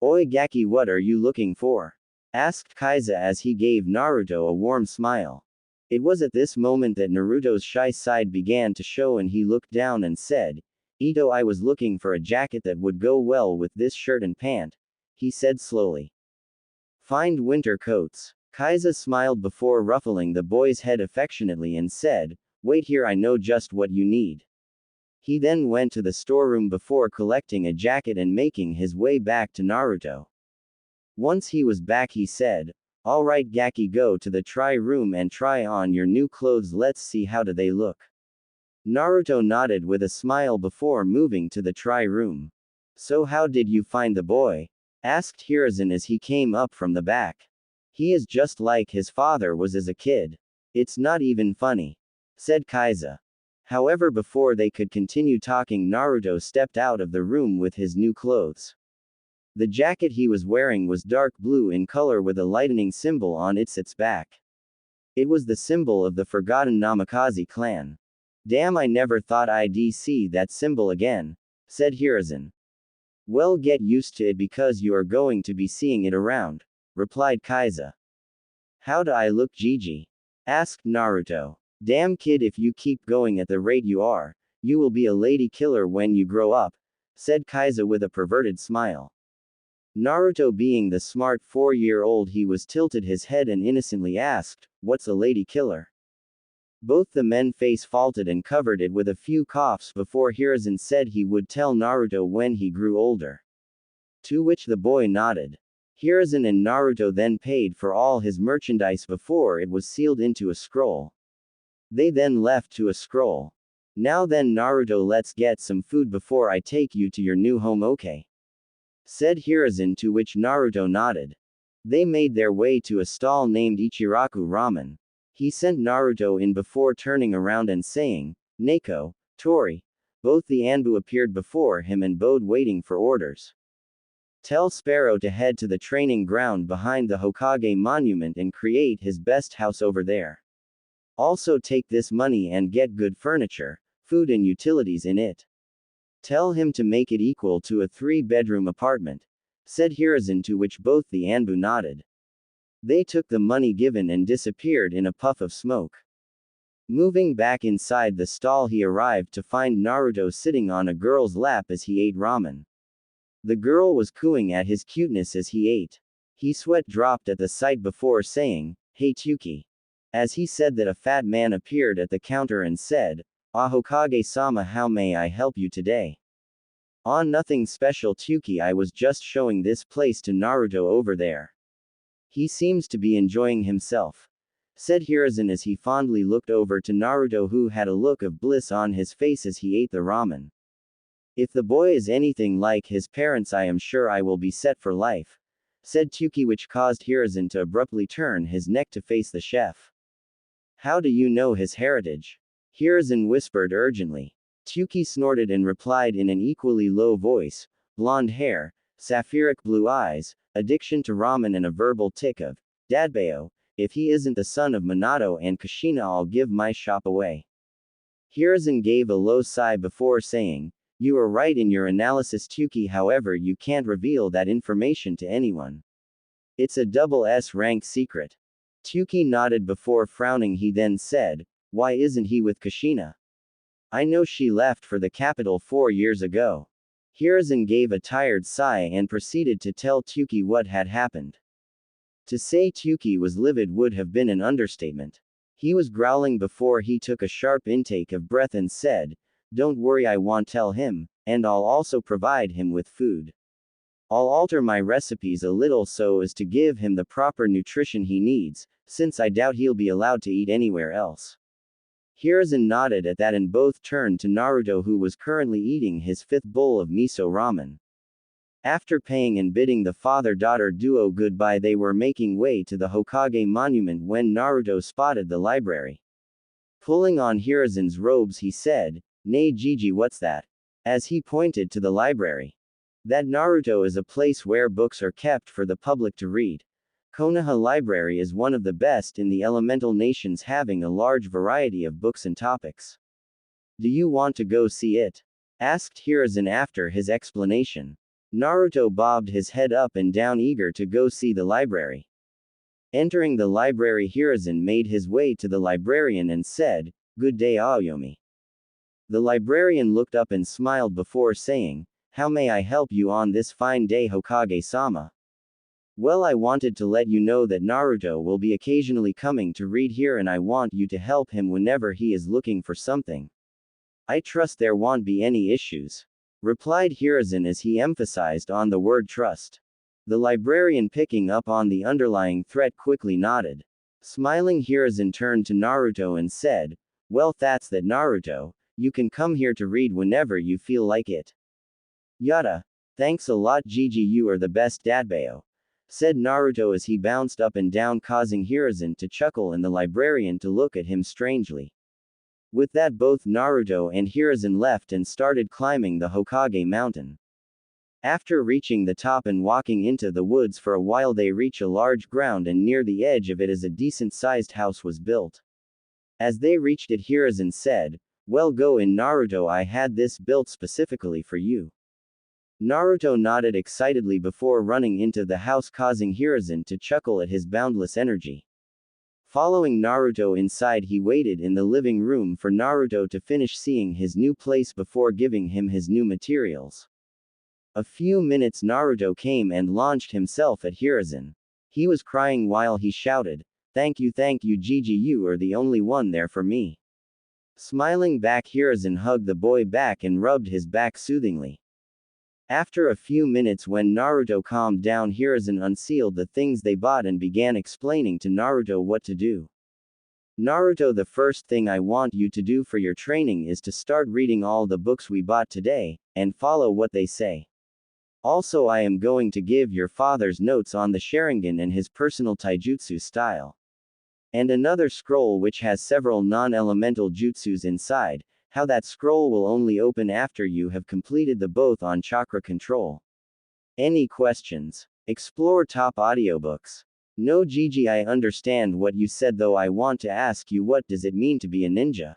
Oi Gaki, what are you looking for? Asked Kaiza as he gave Naruto a warm smile. It was at this moment that Naruto's shy side began to show and he looked down and said, Ito, I was looking for a jacket that would go well with this shirt and pant, he said slowly. Find winter coats. Kaiza smiled before ruffling the boy's head affectionately and said, wait here, I know just what you need. He then went to the storeroom before collecting a jacket and making his way back to Naruto. Once he was back he said, alright Gaki, go to the try room and try on your new clothes, let's see how do they look. Naruto nodded with a smile before moving to the try room. So how did you find the boy? Asked Hiruzen as he came up from the back. He is just like his father was as a kid. It's not even funny, said Kaiza. However, before they could continue talking, Naruto stepped out of the room with his new clothes. The jacket he was wearing was dark blue in color with a lightning symbol on its back. It was the symbol of the forgotten Namikaze clan. Damn, I never thought I'd see that symbol again, said Hiruzen. Well, get used to it because you are going to be seeing it around, replied Kaiza. How do I look, Gigi? Asked Naruto. Damn kid, if you keep going at the rate you are, you will be a lady killer when you grow up, said Kaiza with a perverted smile. Naruto, being the smart 4-year-old he was, tilted his head and innocently asked, what's a lady killer? Both the men face faulted and covered it with a few coughs before Hiruzen said he would tell Naruto when he grew older. To which the boy nodded. Hiruzen and Naruto then paid for all his merchandise before it was sealed into a scroll. They then left to a scroll. Now then Naruto, let's get some food before I take you to your new home, okay? Said Hiruzen, to which Naruto nodded. They made their way to a stall named Ichiraku Ramen. He sent Naruto in before turning around and saying, Neko, Tori. Both the Anbu appeared before him and bowed, waiting for orders. Tell Sparrow to head to the training ground behind the Hokage monument and create his best house over there. Also take this money and get good furniture, food and utilities in it. Tell him to make it equal to a 3-bedroom apartment, said Hiruzen, to which both the Anbu nodded. They took the money given and disappeared in a puff of smoke. Moving back inside the stall, he arrived to find Naruto sitting on a girl's lap as he ate ramen. The girl was cooing at his cuteness as he ate. He sweat dropped at the sight before saying, Hey Tsuki. As he said that, a fat man appeared at the counter and said, Ah, Hokage-sama, how may I help you today? Ah, nothing special Tsuki, I was just showing this place to Naruto over there. He seems to be enjoying himself, said Hiruzen as he fondly looked over to Naruto, who had a look of bliss on his face as he ate the ramen. If the boy is anything like his parents, I am sure I will be set for life, said Tsuki, which caused Hiruzen to abruptly turn his neck to face the chef. How do you know his heritage? Hiruzen whispered urgently. Tsuki snorted and replied in an equally low voice, blonde hair, sapphiric blue eyes, addiction to ramen and a verbal tick of, Dadbao, if he isn't the son of Minato and Kushina, I'll give my shop away. Hiruzen gave a low sigh before saying, You are right in your analysis Tsuki, however you can't reveal that information to anyone. It's a double S rank secret. Tsuki nodded before frowning. He then said, Why isn't he with Kushina? I know she left for the capital 4 years ago. Hiruzen gave a tired sigh and proceeded to tell Tuki what had happened. To say Tuki was livid would have been an understatement. He was growling before he took a sharp intake of breath and said, "Don't worry, I won't tell him, and I'll also provide him with food. I'll alter my recipes a little so as to give him the proper nutrition he needs, since I doubt he'll be allowed to eat anywhere else." Hiruzen nodded at that and both turned to Naruto, who was currently eating his 5th bowl of miso ramen. After paying and bidding the father-daughter duo goodbye, they were making way to the Hokage monument when Naruto spotted the library. Pulling on Hiruzen's robes, he said, "Nay Gigi, what's that?" as he pointed to the library. "That, Naruto, is a place where books are kept for the public to read. Konoha Library is one of the best in the elemental nations, having a large variety of books and topics. Do you want to go see it?" asked Hiruzen after his explanation. Naruto bobbed his head up and down, eager to go see the library. Entering the library, Hiruzen made his way to the librarian and said, "Good day, Aoyomi." The librarian looked up and smiled before saying, "How may I help you on this fine day, Hokage-sama?" "Well, I wanted to let you know that Naruto will be occasionally coming to read here, and I want you to help him whenever he is looking for something. I trust there won't be any issues," replied Hiruzen as he emphasized on the word trust. The librarian, picking up on the underlying threat, quickly nodded. Smiling, Hiruzen turned to Naruto and said, "Well, that's that, Naruto. You can come here to read whenever you feel like it." "Yada. Thanks a lot, Gigi, you are the best, Dadbayo," said Naruto as he bounced up and down, causing Hiruzen to chuckle and the librarian to look at him strangely. With that, both Naruto and Hiruzen left and started climbing the Hokage mountain. After reaching the top and walking into the woods for a while, they reach a large ground, and near the edge of it is a decent-sized house was built. As they reached it, Hiruzen said, "Well, go in, Naruto, I had this built specifically for you." Naruto nodded excitedly before running into the house, causing Hiruzen to chuckle at his boundless energy. Following Naruto inside, he waited in the living room for Naruto to finish seeing his new place before giving him his new materials. A few minutes, Naruto came and launched himself at Hiruzen. He was crying while he shouted, thank you, Gigi, you are the only one there for me." Smiling back, Hiruzen hugged the boy back and rubbed his back soothingly. After a few minutes, when Naruto calmed down, Hiruzen unsealed the things they bought and began explaining to Naruto what to do. "Naruto, the first thing I want you to do for your training is to start reading all the books we bought today, and follow what they say. Also, I am going to give your father's notes on the Sharingan and his personal taijutsu style. And another scroll which has several non-elemental jutsus inside. How that scroll will only open after you have completed the both on chakra control. Any questions? Explore top audiobooks." "No, Gigi, I understand what you said, though I want to ask you, what does it mean to be a ninja?"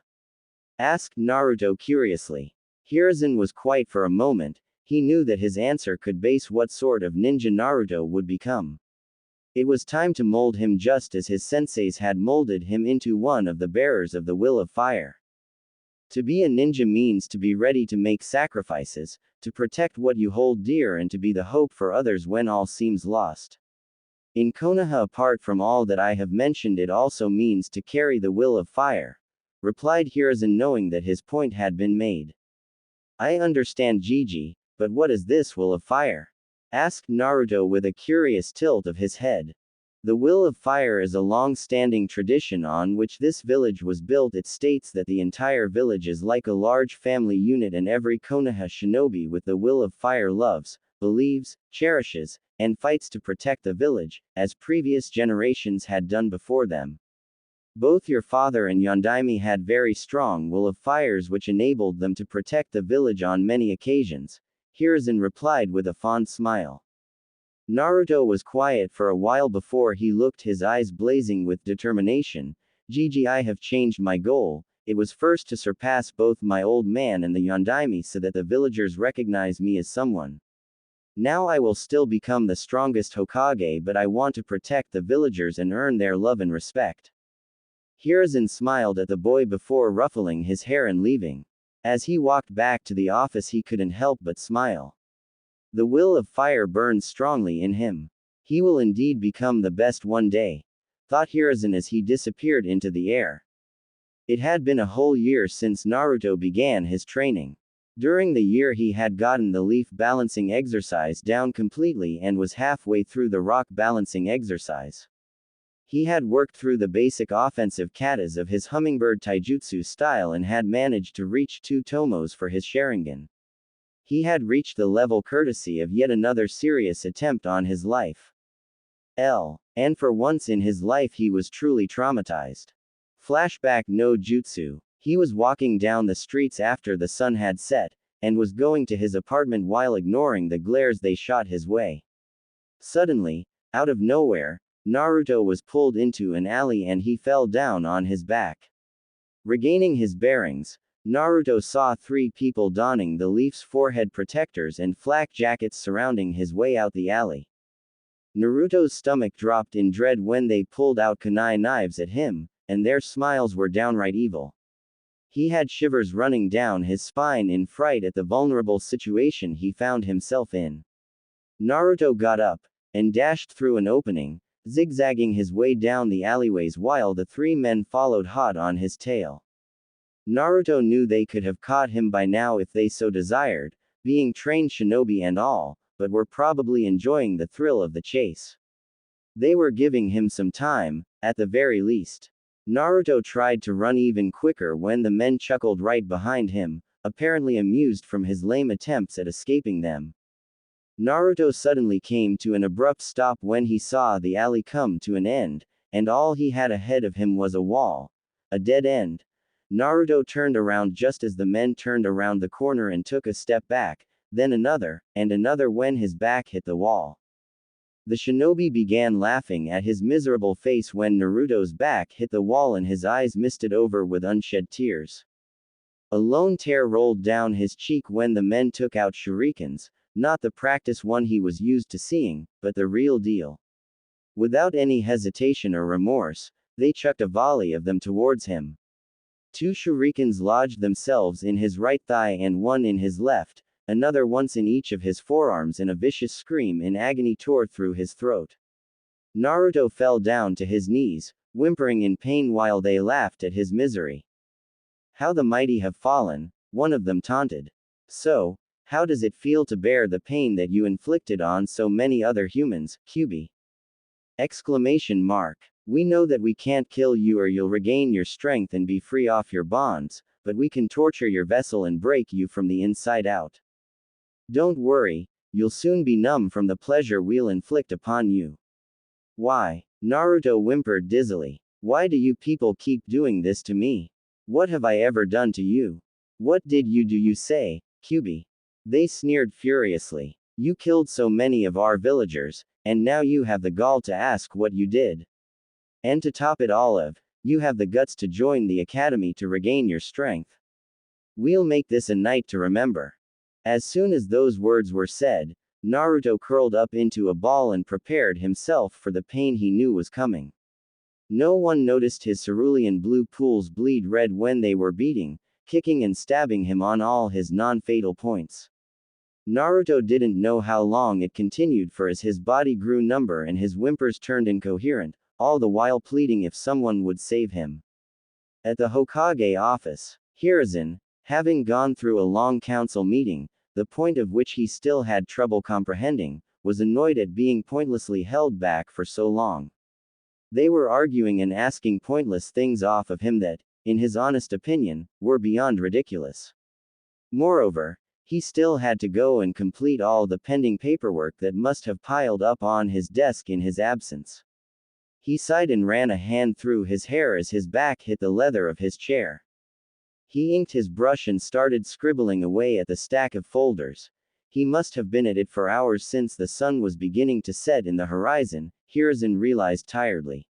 asked Naruto curiously. Hiruzen was quiet for a moment. He knew that his answer could base what sort of ninja Naruto would become. It was time to mold him just as his senseis had molded him into one of the bearers of the will of fire. To be a ninja means to be ready to make sacrifices, to protect what you hold dear, and to be the hope for others when all seems lost. In Konoha, apart from all that I have mentioned, it also means to carry the will of fire," replied Hiruzen, knowing that his point had been made. "I understand, Gigi, but what is this will of fire?" asked Naruto with a curious tilt of his head. "The will of fire is a long-standing tradition on which this village was built. It states that the entire village is like a large family unit, and every Konoha shinobi with the will of fire loves, believes, cherishes, and fights to protect the village, as previous generations had done before them. Both your father and Yondaime had very strong will of fires which enabled them to protect the village on many occasions," Hiruzen replied with a fond smile. Naruto was quiet for a while before he looked, his eyes blazing with determination. "Gigi, I have changed my goal. It was first to surpass both my old man and the Yondaime so that the villagers recognize me as someone. Now I will still become the strongest Hokage, but I want to protect the villagers and earn their love and respect." Hiruzen smiled at the boy before ruffling his hair and leaving. As he walked back to the office, he couldn't help but smile. The will of fire burned strongly in him. He will indeed become the best one day, thought Hiruzen as he disappeared into the air. It had been a whole year since Naruto began his training. During the year he had gotten the leaf balancing exercise down completely and was halfway through the rock balancing exercise. He had worked through the basic offensive katas of his hummingbird taijutsu style and had managed to reach 2 tomos for his Sharingan. He had reached the level courtesy of yet another serious attempt on his life. And for once in his life he was truly traumatized. Flashback no jutsu. He was walking down the streets after the sun had set, and was going to his apartment while ignoring the glares they shot his way. Suddenly, out of nowhere, Naruto was pulled into an alley and he fell down on his back. Regaining his bearings, Naruto saw 3 people donning the leaf's forehead protectors and flak jackets surrounding his way out the alley. Naruto's stomach dropped in dread when they pulled out kunai knives at him, and their smiles were downright evil. He had shivers running down his spine in fright at the vulnerable situation he found himself in. Naruto got up, and dashed through an opening, zigzagging his way down the alleyways while the 3 men followed hot on his tail. Naruto knew they could have caught him by now if they so desired, being trained shinobi and all, but were probably enjoying the thrill of the chase. They were giving him some time, at the very least. Naruto tried to run even quicker when the men chuckled right behind him, apparently amused from his lame attempts at escaping them. Naruto suddenly came to an abrupt stop when he saw the alley come to an end, and all he had ahead of him was a wall. A dead end. Naruto turned around just as the men turned around the corner and took a step back, then another, and another when his back hit the wall. The shinobi began laughing at his miserable face when Naruto's back hit the wall and his eyes misted over with unshed tears. A lone tear rolled down his cheek when the men took out shurikens, not the practice one he was used to seeing, but the real deal. Without any hesitation or remorse, they chucked a volley of them towards him. 2 shurikens lodged themselves in his right thigh and one in his left, another once in each of his forearms, and a vicious scream in agony tore through his throat. Naruto fell down to his knees, whimpering in pain while they laughed at his misery. How the mighty have fallen, one of them taunted. So, how does it feel to bear the pain that you inflicted on so many other humans, Kyubi? Exclamation mark. We know that we can't kill you or you'll regain your strength and be free off your bonds, but we can torture your vessel and break you from the inside out. Don't worry, you'll soon be numb from the pleasure we'll inflict upon you. Why? Naruto whimpered dizzily. Why do you people keep doing this to me? What have I ever done to you? What did you do, you say, Kyubi? They sneered furiously. You killed so many of our villagers, and now you have the gall to ask what you did. And to top it all of, you have the guts to join the academy to regain your strength. We'll make this a night to remember. As soon as those words were said, Naruto curled up into a ball and prepared himself for the pain he knew was coming. No one noticed his cerulean blue pools bleed red when they were beating, kicking and stabbing him on all his non-fatal points. Naruto didn't know how long it continued for as his body grew number and his whimpers turned incoherent, all the while pleading if someone would save him. At the Hokage office, Hiruzen, having gone through a long council meeting, the point of which he still had trouble comprehending, was annoyed at being pointlessly held back for so long. They were arguing and asking pointless things off of him that, in his honest opinion, were beyond ridiculous. Moreover, he still had to go and complete all the pending paperwork that must have piled up on his desk in his absence. He sighed and ran a hand through his hair as his back hit the leather of his chair. He inked his brush and started scribbling away at the stack of folders. He must have been at it for hours since the sun was beginning to set in the horizon, Hiruzen realized tiredly.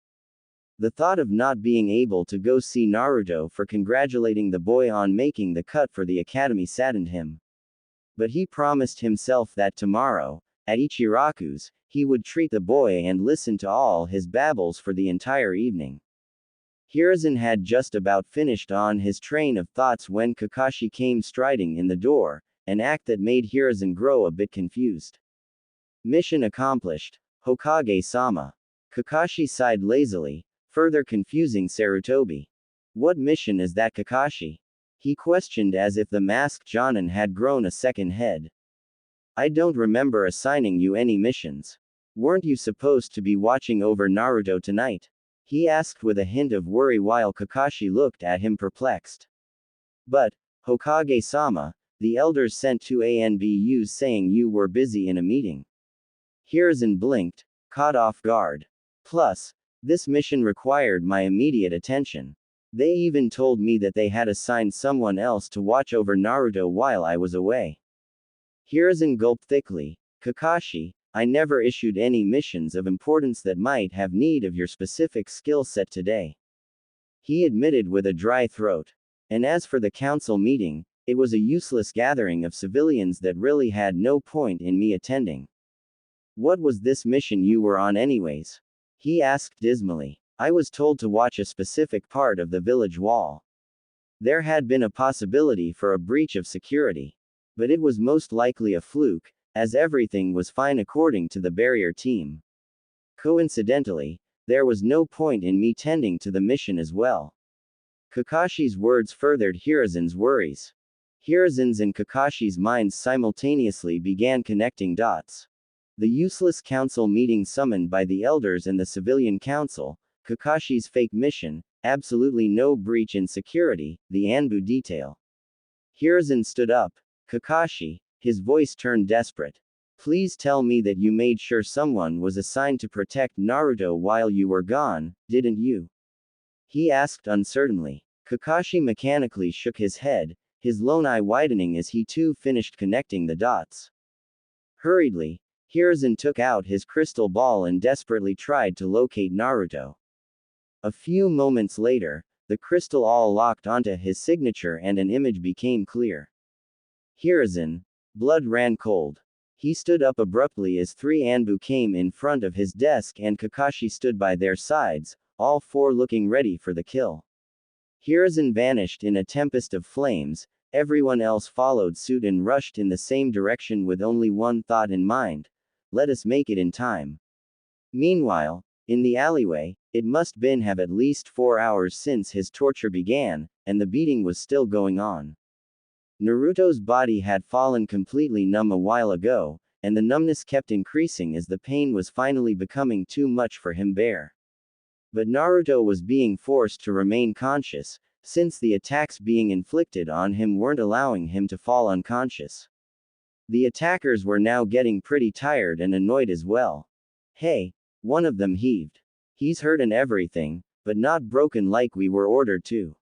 The thought of not being able to go see Naruto for congratulating the boy on making the cut for the academy saddened him. But he promised himself that tomorrow, at Ichiraku's, he would treat the boy and listen to all his babbles for the entire evening. Hiruzen had just about finished on his train of thoughts when Kakashi came striding in the door, an act that made Hiruzen grow a bit confused. Mission accomplished, Hokage-sama. Kakashi sighed lazily, further confusing Sarutobi. What mission is that, Kakashi? He questioned as if the masked Jonin had grown a second head. I don't remember assigning you any missions. Weren't you supposed to be watching over Naruto tonight? He asked with a hint of worry while Kakashi looked at him perplexed. But, Hokage-sama, the elders sent 2 ANBUs saying you were busy in a meeting. Hiruzen blinked, caught off guard. Plus, this mission required my immediate attention. They even told me that they had assigned someone else to watch over Naruto while I was away. Hiruzen gulped thickly. Kakashi, I never issued any missions of importance that might have need of your specific skill set today. He admitted with a dry throat. And as for the council meeting, it was a useless gathering of civilians that really had no point in me attending. What was this mission you were on anyways? He asked dismally. I was told to watch a specific part of the village wall. There had been a possibility for a breach of security. But it was most likely a fluke, as everything was fine according to the barrier team. Coincidentally, there was no point in me tending to the mission as well. Kakashi's words furthered Hiruzen's worries. Hiruzen's and Kakashi's minds simultaneously began connecting dots. The useless council meeting summoned by the elders and the civilian council, Kakashi's fake mission, absolutely no breach in security, the Anbu detail. Hiruzen stood up. Kakashi, his voice turned desperate. Please tell me that you made sure someone was assigned to protect Naruto while you were gone, didn't you? He asked uncertainly. Kakashi mechanically shook his head, his lone eye widening as he too finished connecting the dots. Hurriedly, Hiruzen took out his crystal ball and desperately tried to locate Naruto. A few moments later, the crystal all locked onto his signature and an image became clear. Hiruzen, blood ran cold. He stood up abruptly as 3 Anbu came in front of his desk and Kakashi stood by their sides, all 4 looking ready for the kill. Hiruzen vanished in a tempest of flames, everyone else followed suit and rushed in the same direction with only one thought in mind: let us make it in time. Meanwhile, in the alleyway, it must been have at least 4 hours since his torture began, and the beating was still going on. Naruto's body had fallen completely numb a while ago, and the numbness kept increasing as the pain was finally becoming too much for him to bear. But Naruto was being forced to remain conscious, since the attacks being inflicted on him weren't allowing him to fall unconscious. The attackers were now getting pretty tired and annoyed as well. Hey, one of them heaved. He's hurt and everything, but not broken like we were ordered to.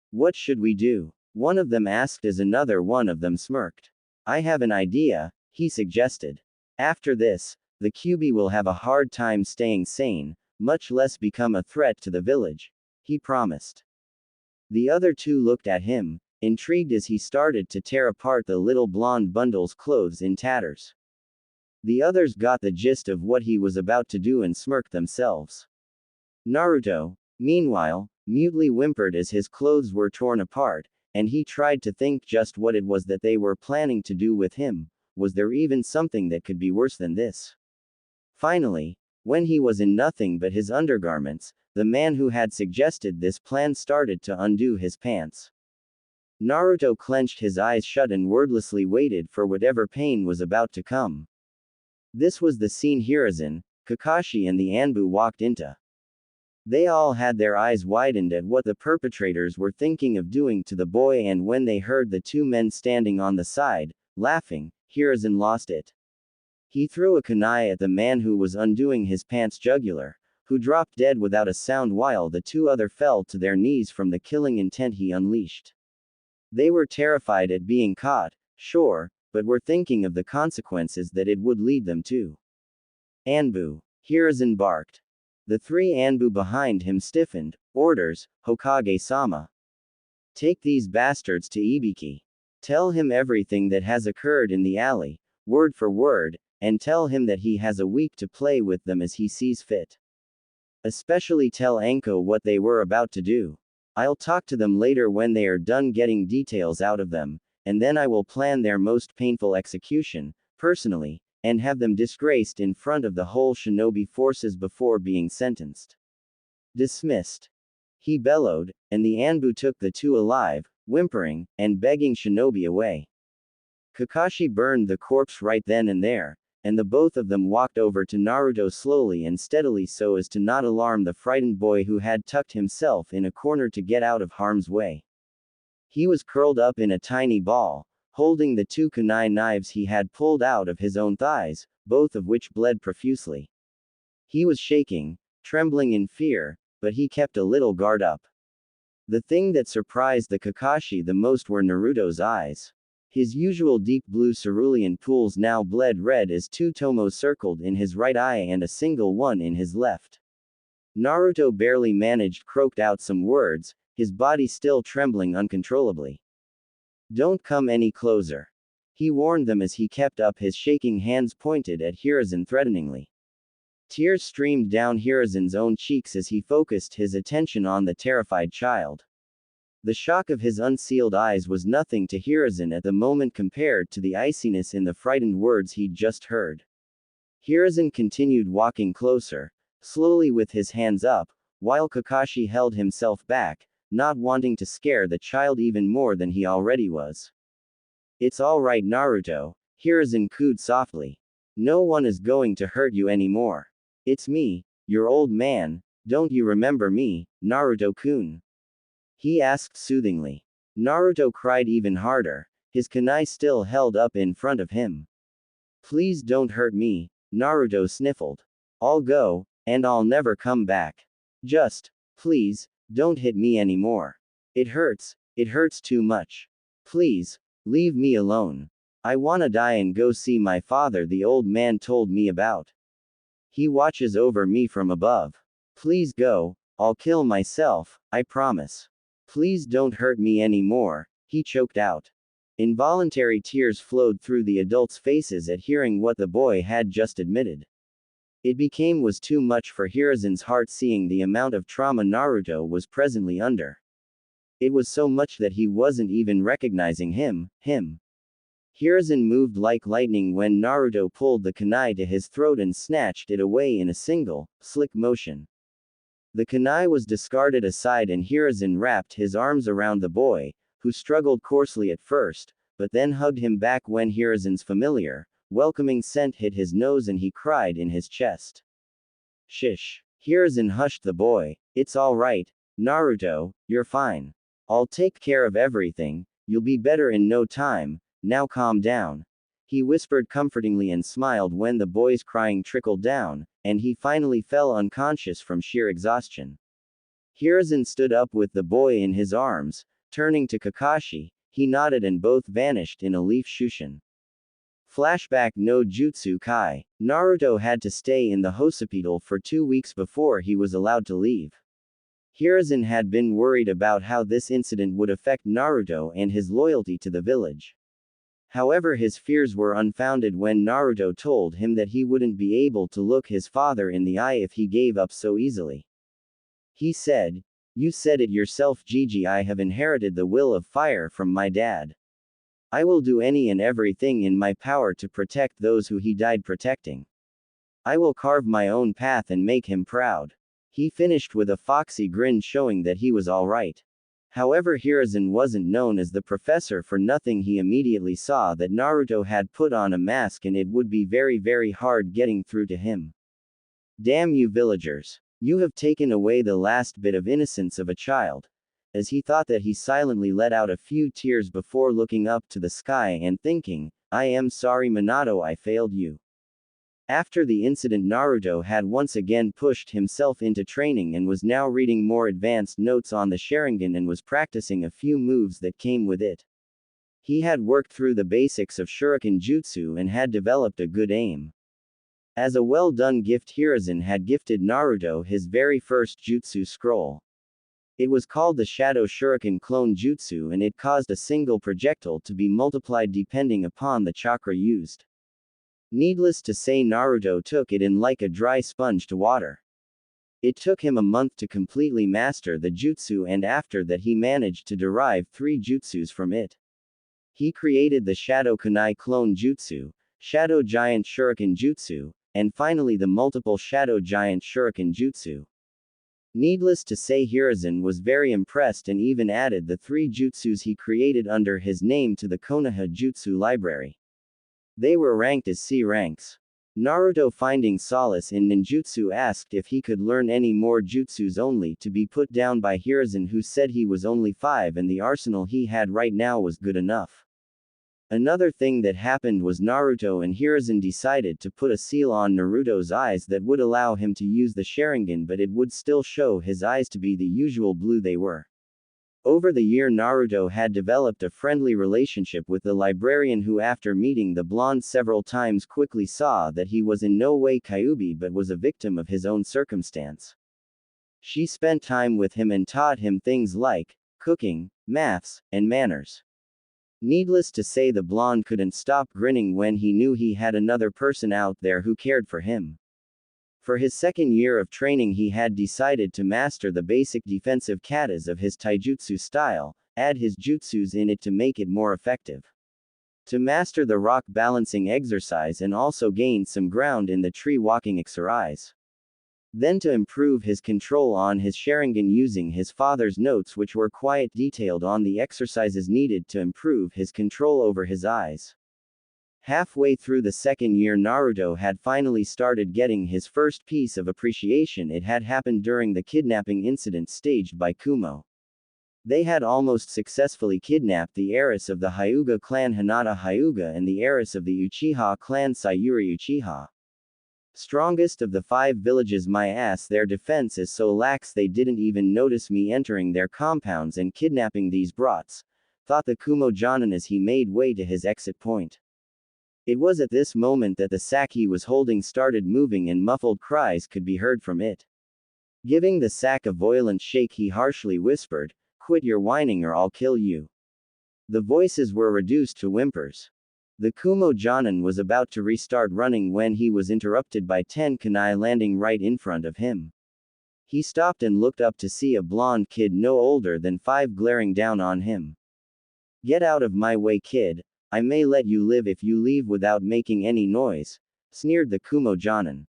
What should we do? One of them asked as another one of them smirked. I have an idea, he suggested. After this, the QB will have a hard time staying sane, much less become a threat to the village, he promised. The other 2 looked at him, intrigued as he started to tear apart the little blonde bundle's clothes in tatters. The others got the gist of what he was about to do and smirked themselves. Naruto, meanwhile, mutely whimpered as his clothes were torn apart, and he tried to think just what it was that they were planning to do with him. Was there even something that could be worse than this? Finally, when he was in nothing but his undergarments, the man who had suggested this plan started to undo his pants. Naruto clenched his eyes shut and wordlessly waited for whatever pain was about to come. This was the scene Hiruzen, Kakashi and the Anbu walked into. They all had their eyes widened at what the perpetrators were thinking of doing to the boy, and when they heard the 2 men standing on the side, laughing, Hiruzen lost it. He threw a kunai at the man who was undoing his pants jugular, who dropped dead without a sound while the 2 other fell to their knees from the killing intent he unleashed. They were terrified at being caught, sure, but were thinking of the consequences that it would lead them to. Anbu, Hiruzen barked. The 3 Anbu behind him stiffened. Orders, Hokage-sama. Take these bastards to Ibiki. Tell him everything that has occurred in the alley, word for word, and tell him that he has a week to play with them as he sees fit. Especially tell Anko what they were about to do. I'll talk to them later when they are done getting details out of them, and then I will plan their most painful execution, personally, and have them disgraced in front of the whole shinobi forces before being sentenced. Dismissed. He bellowed, and the Anbu took the two alive, whimpering, and begging shinobi away. Kakashi burned the corpse right then and there, and the both of them walked over to Naruto slowly and steadily so as to not alarm the frightened boy who had tucked himself in a corner to get out of harm's way. He was curled up in a tiny ball, holding the two kunai knives he had pulled out of his own thighs, both of which bled profusely. He was shaking, trembling in fear, but he kept a little guard up. The thing that surprised the Kakashi the most were Naruto's eyes. His usual deep blue cerulean pools now bled red as two tomos circled in his right eye and a single one in his left. Naruto barely managed croaked out some words, his body still trembling uncontrollably. "Don't come any closer," he warned them as he kept up his shaking hands pointed at Hiruzen threateningly. Tears streamed down Hiruzen's own cheeks as he focused his attention on the terrified child. The shock of his unsealed eyes was nothing to Hiruzen at the moment compared to the iciness in the frightened words he'd just heard. Hiruzen continued walking closer, slowly with his hands up, while Kakashi held himself back, not wanting to scare the child even more than he already was. "It's all right, Naruto," Hiruzen cooed softly. "No one is going to hurt you anymore. It's me, your old man. Don't you remember me, Naruto-kun?" he asked soothingly. Naruto cried even harder, his kunai still held up in front of him. "Please don't hurt me," Naruto sniffled. "I'll go, and I'll never come back. Just, please, don't hit me anymore. It hurts too much. Please, leave me alone. I wanna die and go see my father the old man told me about. He watches over me from above. Please go, I'll kill myself, I promise. Please don't hurt me anymore," he choked out. Involuntary tears flowed through the adults' faces at hearing what the boy had just admitted. It was too much for Hiruzen's heart seeing the amount of trauma Naruto was presently under. It was so much that he wasn't even recognizing him. Hiruzen moved like lightning when Naruto pulled the kunai to his throat and snatched it away in a single, slick motion. The kunai was discarded aside and Hiruzen wrapped his arms around the boy, who struggled coarsely at first, but then hugged him back when Hiruzen's familiar, welcoming scent hit his nose and he cried in his chest. "Shish." Hiruzen hushed the boy. "It's all right, Naruto, you're fine. I'll take care of everything, you'll be better in no time, now calm down," he whispered comfortingly and smiled when the boy's crying trickled down, and he finally fell unconscious from sheer exhaustion. Hiruzen stood up with the boy in his arms, turning to Kakashi, he nodded and both vanished in a leaf shushin. Flashback no Jutsu Kai. Naruto had to stay in the hospital for 2 weeks before he was allowed to leave. Hiruzen had been worried about how this incident would affect Naruto and his loyalty to the village. However, his fears were unfounded when Naruto told him that he wouldn't be able to look his father in the eye if he gave up so easily. He said, "You said it yourself, Gigi. I have inherited the will of fire from my dad. I will do any and everything in my power to protect those who he died protecting. I will carve my own path and make him proud." He finished with a foxy grin showing that he was alright. However, Hiruzen wasn't known as the professor for nothing. He immediately saw that Naruto had put on a mask and it would be very hard getting through to him. "Damn you villagers. You have taken away the last bit of innocence of a child." As he thought that, he silently let out a few tears before looking up to the sky and thinking, "I am sorry Minato, I failed you." After the incident, Naruto had once again pushed himself into training and was now reading more advanced notes on the Sharingan and was practicing a few moves that came with it. He had worked through the basics of Shuriken Jutsu and had developed a good aim. As a well-done gift, Hiruzen had gifted Naruto his very first jutsu scroll. It was called the Shadow Shuriken Clone Jutsu and it caused a single projectile to be multiplied depending upon the chakra used. Needless to say, Naruto took it in like a dry sponge to water. It took him a month to completely master the jutsu, and after that he managed to derive 3 jutsus from it. He created the Shadow Kunai Clone Jutsu, Shadow Giant Shuriken Jutsu, and finally the multiple Shadow Giant Shuriken Jutsu. Needless to say, Hiruzen was very impressed and even added the 3 jutsus he created under his name to the Konoha Jutsu library. They were ranked as C ranks. Naruto, finding solace in ninjutsu, asked if he could learn any more jutsus, only to be put down by Hiruzen, who said he was only 5 and the arsenal he had right now was good enough. Another thing that happened was Naruto and Hiruzen decided to put a seal on Naruto's eyes that would allow him to use the Sharingan, but it would still show his eyes to be the usual blue they were. Over the year, Naruto had developed a friendly relationship with the librarian, who after meeting the blonde several times quickly saw that he was in no way Kyuubi but was a victim of his own circumstance. She spent time with him and taught him things like cooking, maths, and manners. Needless to say, the blonde couldn't stop grinning when he knew he had another person out there who cared for him. For his second year of training, he had decided to master the basic defensive katas of his taijutsu style, add his jutsus in it to make it more effective. To master the rock balancing exercise and also gain some ground in the tree walking exercise. Then to improve his control on his Sharingan using his father's notes, which were quite detailed on the exercises needed to improve his control over his eyes. Halfway through the second year, Naruto had finally started getting his first piece of appreciation. It had happened during the kidnapping incident staged by Kumo. They had almost successfully kidnapped the heiress of the Hyuga clan Hinata Hyuga and the heiress of the Uchiha clan Sayuri Uchiha. Strongest of the 5 villages. My ass, their defense is so lax they didn't even notice me entering their compounds and kidnapping these brats, thought the Kumo Jonin as he made way to his exit point. It was at this moment that the sack he was holding started moving and muffled cries could be heard from it. Giving the sack a violent shake, he harshly whispered, "Quit your whining or I'll kill you." The voices were reduced to whimpers. The Kumo Jonin was about to restart running when he was interrupted by 10 kunai landing right in front of him. He stopped and looked up to see a blonde kid no older than 5 glaring down on him. "Get out of my way, kid. I may let you live if you leave without making any noise," sneered the Kumo Jonin.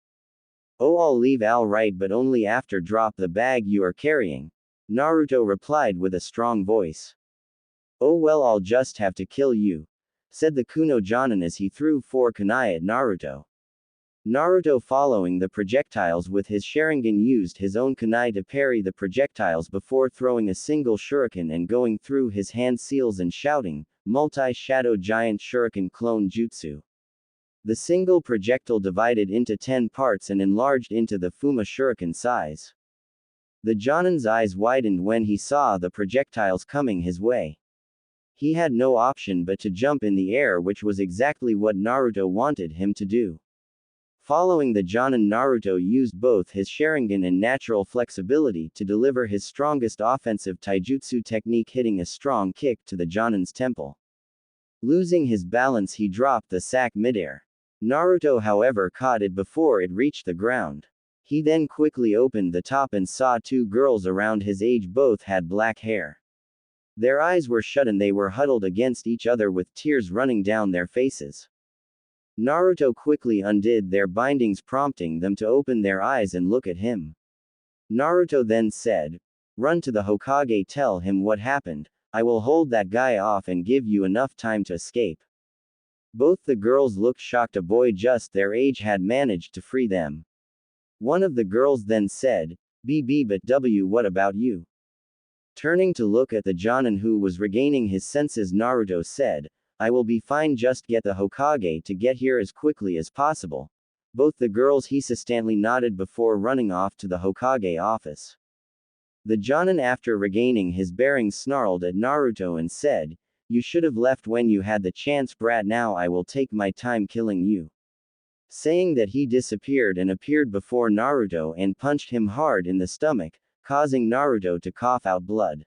"Oh, I'll leave all right, but only after drop the bag you are carrying," Naruto replied with a strong voice. "Oh well, I'll just have to kill you," said the Kumo Jonin as he threw 4 kunai at Naruto. Naruto, following the projectiles with his Sharingan, used his own kunai to parry the projectiles before throwing a single shuriken and going through his hand seals and shouting, "Multi-Shadow Giant Shuriken Clone Jutsu." The single projectile divided into 10 parts and enlarged into the Fuma Shuriken size. The Jonin's eyes widened when he saw the projectiles coming his way. He had no option but to jump in the air, which was exactly what Naruto wanted him to do. Following the Jonin, Naruto used both his Sharingan and natural flexibility to deliver his strongest offensive taijutsu technique, hitting a strong kick to the Jonin's temple. Losing his balance, he dropped the sack midair. Naruto, however, caught it before it reached the ground. He then quickly opened the top and saw 2 girls around his age. Both had black hair. Their eyes were shut and they were huddled against each other with tears running down their faces. Naruto quickly undid their bindings, prompting them to open their eyes and look at him. Naruto then said, "Run to the Hokage, tell him what happened. I will hold that guy off and give you enough time to escape." Both the girls looked shocked. A boy just their age had managed to free them. One of the girls then said, But what about you?" Turning to look at the Jonin, who was regaining his senses, Naruto said, "I will be fine, just get the Hokage to get here as quickly as possible." Both the girls hesitantly nodded before running off to the Hokage office. The Jonin, after regaining his bearings, snarled at Naruto and said, "You should have left when you had the chance, brat. Now I will take my time killing you." Saying that, he disappeared and appeared before Naruto and punched him hard in the stomach, causing Naruto to cough out blood.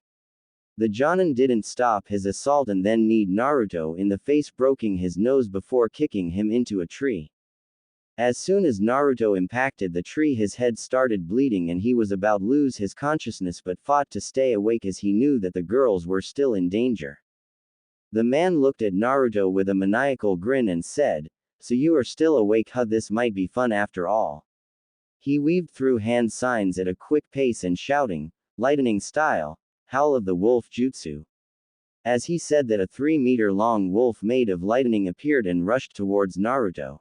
The Jonin didn't stop his assault and then kneed Naruto in the face, breaking his nose before kicking him into a tree. As soon as Naruto impacted the tree, his head started bleeding and he was about to lose his consciousness but fought to stay awake as he knew that the girls were still in danger. The man looked at Naruto with a maniacal grin and said, "So you are still awake, huh? This might be fun after all." He weaved through hand signs at a quick pace and shouting, lightning style, "Howl of the Wolf Jutsu." As he said that, a 3-meter-long wolf made of lightning appeared and rushed towards Naruto.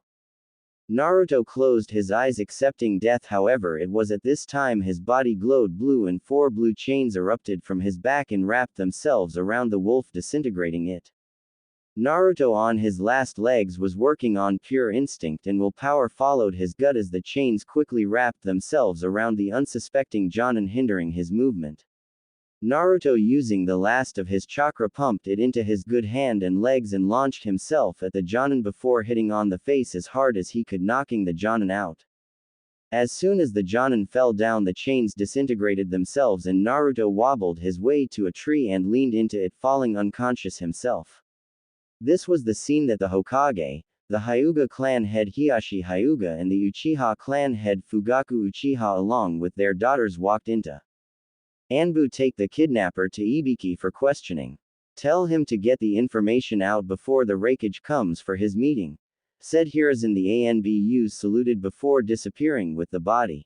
Naruto closed his eyes accepting death, however it was at this time his body glowed blue and 4 blue chains erupted from his back and wrapped themselves around the wolf, disintegrating it. Naruto on his last legs was working on pure instinct and willpower followed his gut as the chains quickly wrapped themselves around the unsuspecting Jonin, hindering his movement. Naruto, using the last of his chakra, pumped it into his good hand and legs and launched himself at the Jonin before hitting on the face as hard as he could, knocking the Jonin out. As soon as the Jonin fell down, the chains disintegrated themselves and Naruto wobbled his way to a tree and leaned into it, falling unconscious himself. This was the scene that the Hokage, the Hyuga clan head Hiashi Hyuga and the Uchiha clan head Fugaku Uchiha along with their daughters walked into. Anbu, take the kidnapper to Ibiki for questioning. Tell him to get the information out before the Raikage comes for his meeting, said Hiruzen. The Anbus saluted before disappearing with the body.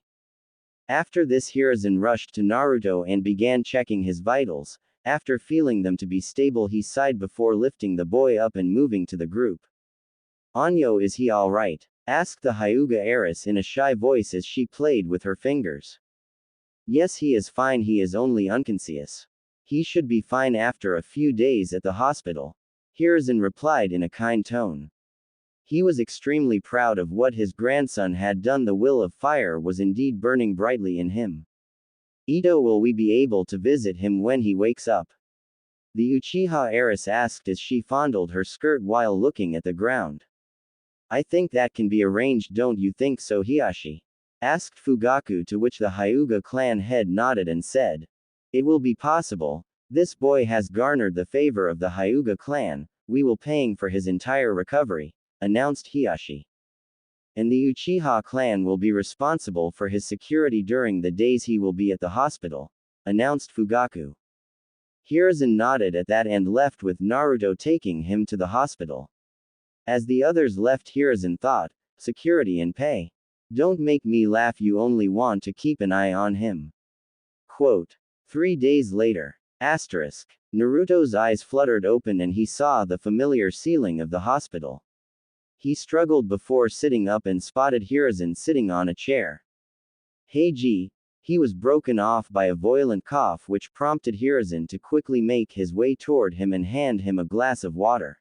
After this, Hiruzen rushed to Naruto and began checking his vitals. After feeling them to be stable, he sighed before lifting the boy up and moving to the group. "Anyo, is he alright?" asked the Hyuga heiress in a shy voice as she played with her fingers. "Yes, he is fine, he is only unconscious. He should be fine after a few days at the hospital," Hiruzen replied in a kind tone. He was extremely proud of what his grandson had done. The will of fire was indeed burning brightly in him. "Ito, will we be able to visit him when he wakes up?" the Uchiha heiress asked as she fondled her skirt while looking at the ground. "I think that can be arranged, don't you think so, Hiashi?" asked Fugaku, to which the Hyuga clan head nodded and said, "It will be possible. This boy has garnered the favor of the Hyuga clan. We will paying for his entire recovery," announced Hiashi. "And the Uchiha clan will be responsible for his security during the days he will be at the hospital," announced Fugaku. Hiruzen nodded at that and left with Naruto taking him to the hospital. As the others left, Hiruzen thought, "Security and pay. Don't make me laugh, you only want to keep an eye on him." Quote. 3 days later. Asterisk. Naruto's eyes fluttered open and he saw the familiar ceiling of the hospital. He struggled before sitting up and spotted Hiruzen sitting on a chair. "Hey G." He was broken off by a violent cough which prompted Hiruzen to quickly make his way toward him and hand him a glass of water.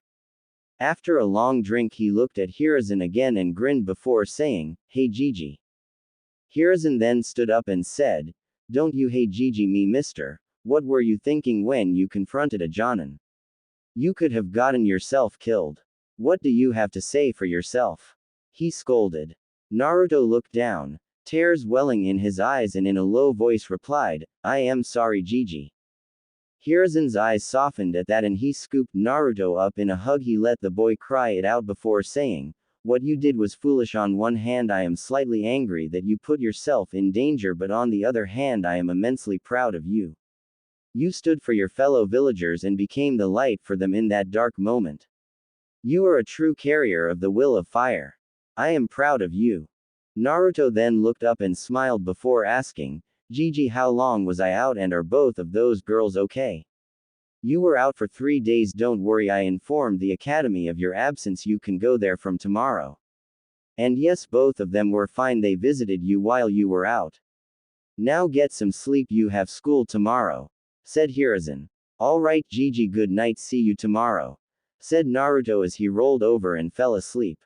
After a long drink, he looked at Hiruzen again and grinned before saying, "Hey Gigi." Hiruzen then stood up and said, "Don't you hey Gigi me, mister. What were you thinking when you confronted a Jonin? You could have gotten yourself killed. What do you have to say for yourself?" he scolded. Naruto looked down, tears welling in his eyes, and in a low voice replied, "I am sorry Gigi." Hiruzen's eyes softened at that and he scooped Naruto up in a hug. He let the boy cry it out before saying, "What you did was foolish. On one hand, I am slightly angry that you put yourself in danger, but on the other hand, I am immensely proud of you. You stood for your fellow villagers and became the light for them in that dark moment. You are a true carrier of the will of fire. I am proud of you." Naruto then looked up and smiled before asking, "Gigi, how long was I out and are both of those girls okay?" "You were out for 3 days. Don't worry, I informed the academy of your absence. You can go there from tomorrow. And yes, both of them were fine. They visited you while you were out. Now get some sleep, you have school tomorrow," said Hiruzen. "Alright Gigi, good night, see you tomorrow," said Naruto as he rolled over and fell asleep.